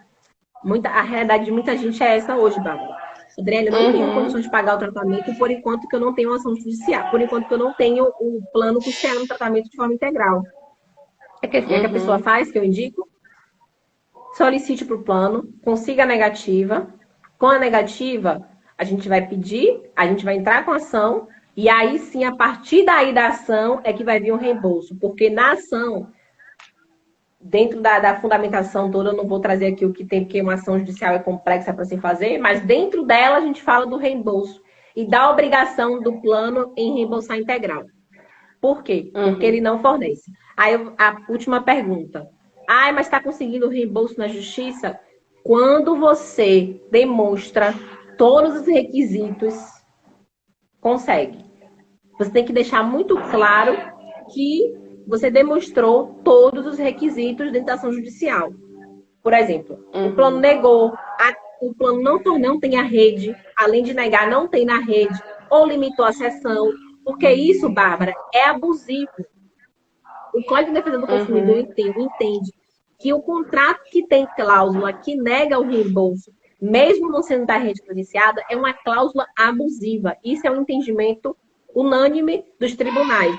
A realidade de muita gente é essa hoje, Bárbara. Adriana, eu não tenho condições de pagar o tratamento por enquanto que eu não tenho uma ação judicial, por enquanto que eu não tenho o plano custeando o tratamento de forma integral. É que a pessoa faz, que eu indico, solicite para o plano, consiga a negativa. Com a negativa, a gente vai pedir, a gente vai entrar com a ação, e aí sim, a partir daí da ação, é que vai vir um reembolso. Porque na ação, dentro da fundamentação toda, eu não vou trazer aqui o que tem, porque uma ação judicial é complexa para se fazer, mas dentro dela a gente fala do reembolso e da obrigação do plano em reembolsar integral. Por quê? Porque ele não fornece. Aí a última pergunta. Ah, mas está conseguindo reembolso na justiça? Quando você demonstra todos os requisitos, consegue. Você tem que deixar muito claro que você demonstrou todos os requisitos dentro da ação judicial. Por exemplo, o plano negou, o plano não tem a rede, além de negar, não tem na rede, ou limitou a sessão, porque isso, Bárbara, é abusivo. O Código de Defesa do Consumidor entende que o contrato que tem cláusula que nega o reembolso, mesmo não sendo da rede credenciada, é uma cláusula abusiva. Isso é um entendimento unânime dos tribunais.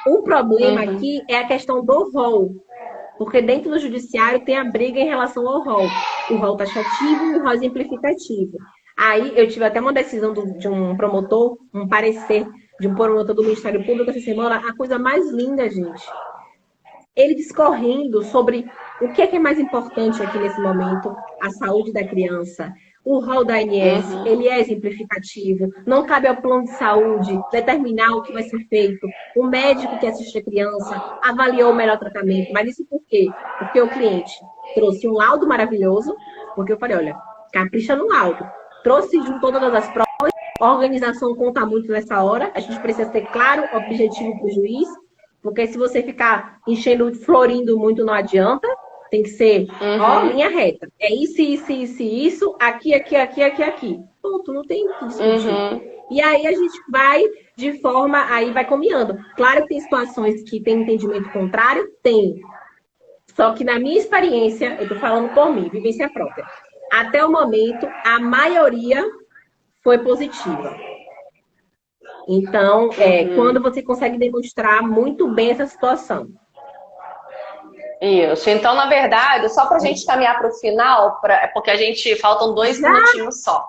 O problema aqui é a questão do rol. Porque dentro do judiciário tem a briga em relação ao rol. O rol taxativo e o rol exemplificativo. Aí eu tive até uma decisão de um promotor, um parecer de um promotor do Ministério Público essa semana, a coisa mais linda, gente. Ele discorrendo sobre o que é mais importante aqui nesse momento, a saúde da criança. O rol da ANS, ele é exemplificativo. Não cabe ao plano de saúde determinar o que vai ser feito. O médico que assiste a criança avaliou o melhor tratamento. Mas isso por quê? Porque o cliente trouxe um laudo maravilhoso, porque eu falei, olha, capricha no laudo. Trouxe junto todas as provas, a organização conta muito nessa hora. A gente precisa ter claro, objetivo para o juiz, porque se você ficar enchendo, florindo muito, não adianta. Tem que ser, linha reta. É isso, aqui. Ponto, não tem o que discutir. E aí a gente vai de forma, aí vai combinando. Claro que tem situações que tem entendimento contrário, tem. Só que na minha experiência, eu tô falando por mim, vivência própria. Até o momento, a maioria foi positiva. Então, quando você consegue demonstrar muito bem essa situação. Isso. Então, na verdade, só para a gente caminhar para o final, porque a gente faltam 2 minutinhos só.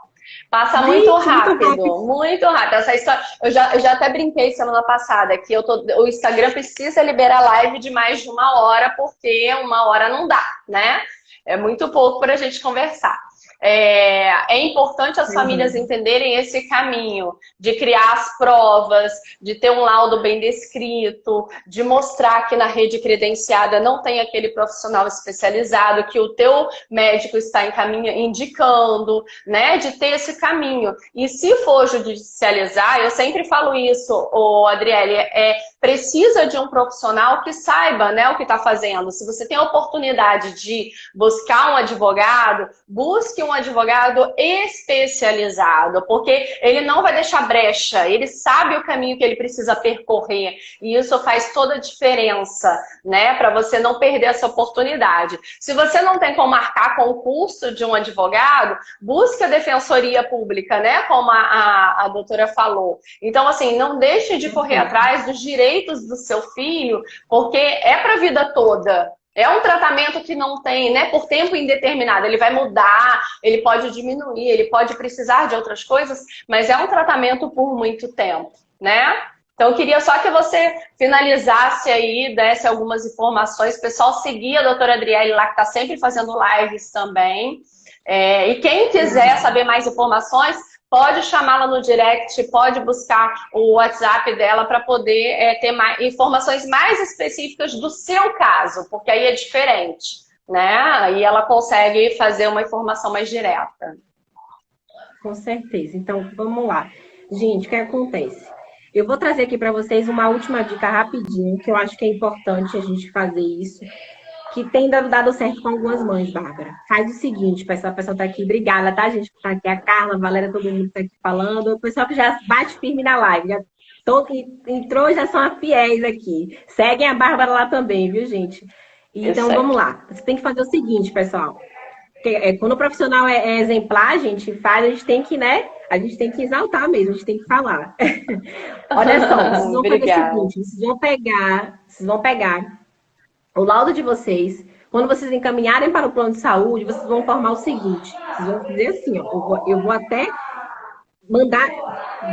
Passa muito rápido, muito rápido. Essa história, eu já até brinquei semana passada que o Instagram precisa liberar live de mais de 1 hora, porque 1 hora não dá, né? É muito pouco para a gente conversar. é importante as famílias entenderem esse caminho de criar as provas, de ter um laudo bem descrito, de mostrar que na rede credenciada não tem aquele profissional especializado que o teu médico está indicando, né? De ter esse caminho. E se for judicializar, eu sempre falo isso, Adriele, precisa de um profissional que saiba, né, o que está fazendo. Se você tem a oportunidade de buscar um advogado, busque um advogado especializado, porque ele não vai deixar brecha, ele sabe o caminho que ele precisa percorrer, e isso faz toda a diferença, né, para você não perder essa oportunidade. Se você não tem como marcar concurso de um advogado, busque a defensoria pública, né, como a doutora falou. Então, assim, não deixe de correr atrás dos direitos do seu filho, porque é para a vida toda. É um tratamento que não tem, né, por tempo indeterminado. Ele vai mudar, ele pode diminuir, ele pode precisar de outras coisas, mas é um tratamento por muito tempo, né? Então, eu queria só que você finalizasse aí, desse algumas informações. O pessoal seguir a doutora Adriele lá, que está sempre fazendo lives também. E quem quiser saber mais informações, pode chamá-la no direct, pode buscar o WhatsApp dela para poder ter informações mais específicas do seu caso, porque aí é diferente, né? Aí ela consegue fazer uma informação mais direta. Com certeza. Então, vamos lá. Gente, o que acontece? Eu vou trazer aqui para vocês uma última dica rapidinho, que eu acho que é importante a gente fazer isso, que tem dado certo com algumas mães, Bárbara. Faz o seguinte, o pessoal tá aqui, obrigada, tá, gente? Tá aqui a Carla, a Valéria, todo mundo tá aqui falando. O pessoal que já bate firme na live, já entrou, já são fiéis aqui. Seguem a Bárbara lá também, viu, gente? Então, vamos lá. Você tem que fazer o seguinte, pessoal. Quando o profissional é exemplar, a gente tem que, né? A gente tem que exaltar mesmo, a gente tem que falar. Olha só, vocês vão fazer o seguinte, vocês vão pegar o laudo de vocês. Quando vocês encaminharem para o plano de saúde, vocês vão formar o seguinte. Vocês vão dizer assim, ó, eu vou até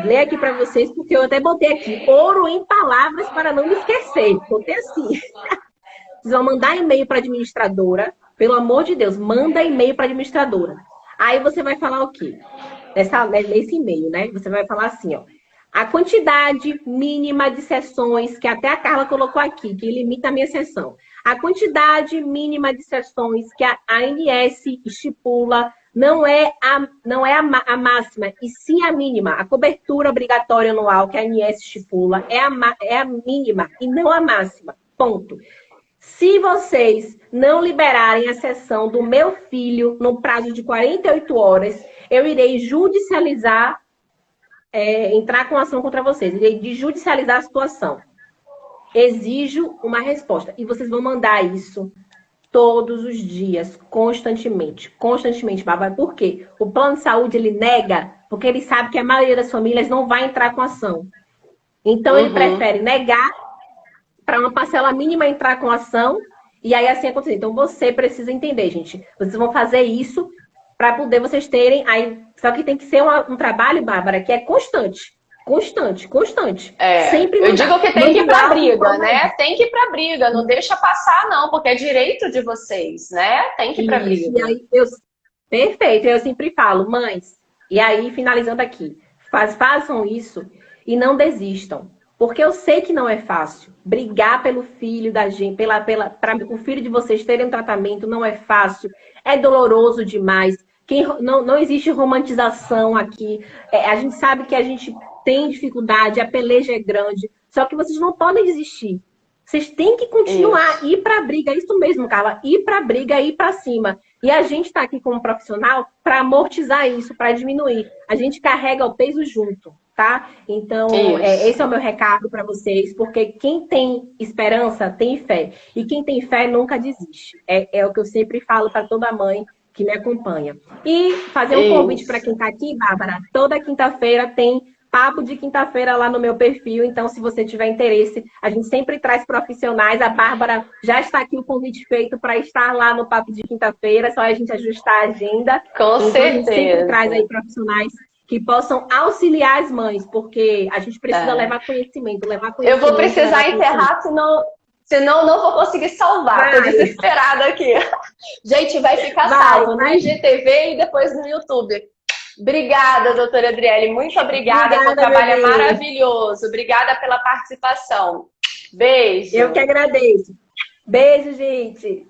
ler aqui para vocês, porque eu até botei aqui, ouro em palavras para não me esquecer. Botei assim. Vocês vão mandar e-mail para a administradora. Pelo amor de Deus, manda e-mail para a administradora. Aí você vai falar o quê? Nesse e-mail, né? Você vai falar assim, ó. A quantidade mínima de sessões, que até a Carla colocou aqui, que limita a minha sessão. A quantidade mínima de sessões que a ANS estipula não é a máxima, e sim a mínima. A cobertura obrigatória anual que a ANS estipula é a mínima e não a máxima. Ponto. Se vocês não liberarem a sessão do meu filho no prazo de 48 horas, eu irei judicializar, entrar com ação contra vocês. Irei judicializar a situação. Exijo uma resposta. E vocês vão mandar isso todos os dias, constantemente. Constantemente, Bárbara. Por quê? O plano de saúde, ele nega, porque ele sabe que a maioria das famílias não vai entrar com ação. Então, ele prefere negar para uma parcela mínima entrar com ação, e aí assim acontecer. Então, você precisa entender, gente. Vocês vão fazer isso para poder vocês terem... Só que tem que ser um trabalho, Bárbara, que é constante. Constante. Sempre eu digo que tem que ir para briga, né? Tem que ir para briga. Não deixa passar, não, porque é direito de vocês, né? Tem que ir para briga. E aí, perfeito. Eu sempre falo, mães, e aí, finalizando aqui, façam isso e não desistam. Porque eu sei que não é fácil. Brigar pelo filho da gente, para o filho de vocês terem um tratamento não é fácil. É doloroso demais. Não existe romantização aqui. A gente sabe que a gente tem dificuldade, a peleja é grande. Só que vocês não podem desistir. Vocês têm que continuar, ir para a briga. É isso mesmo, Carla. Ir para a briga, ir para cima. E a gente está aqui como profissional para amortizar isso, para diminuir. A gente carrega o peso junto. Tá? Então, esse é o meu recado para vocês, porque quem tem esperança tem fé, e quem tem fé nunca desiste. É o que eu sempre falo para toda mãe que me acompanha. E fazer um convite para quem está aqui, Bárbara, toda quinta-feira tem papo de quinta-feira lá no meu perfil, então se você tiver interesse, a gente sempre traz profissionais, a Bárbara já está aqui o convite feito para estar lá no papo de quinta-feira, só a gente ajustar a agenda. Com certeza. A gente sempre traz aí profissionais que possam auxiliar as mães, porque a gente precisa levar conhecimento. Eu vou precisar enterrar, senão não vou conseguir salvar. Estou desesperada aqui. Gente, vai ficar salvo no IGTV e depois no YouTube. Obrigada, doutora Adriele. Muito obrigada pelo trabalho maravilhoso. Obrigada pela participação. Beijo. Eu que agradeço. Beijo, gente.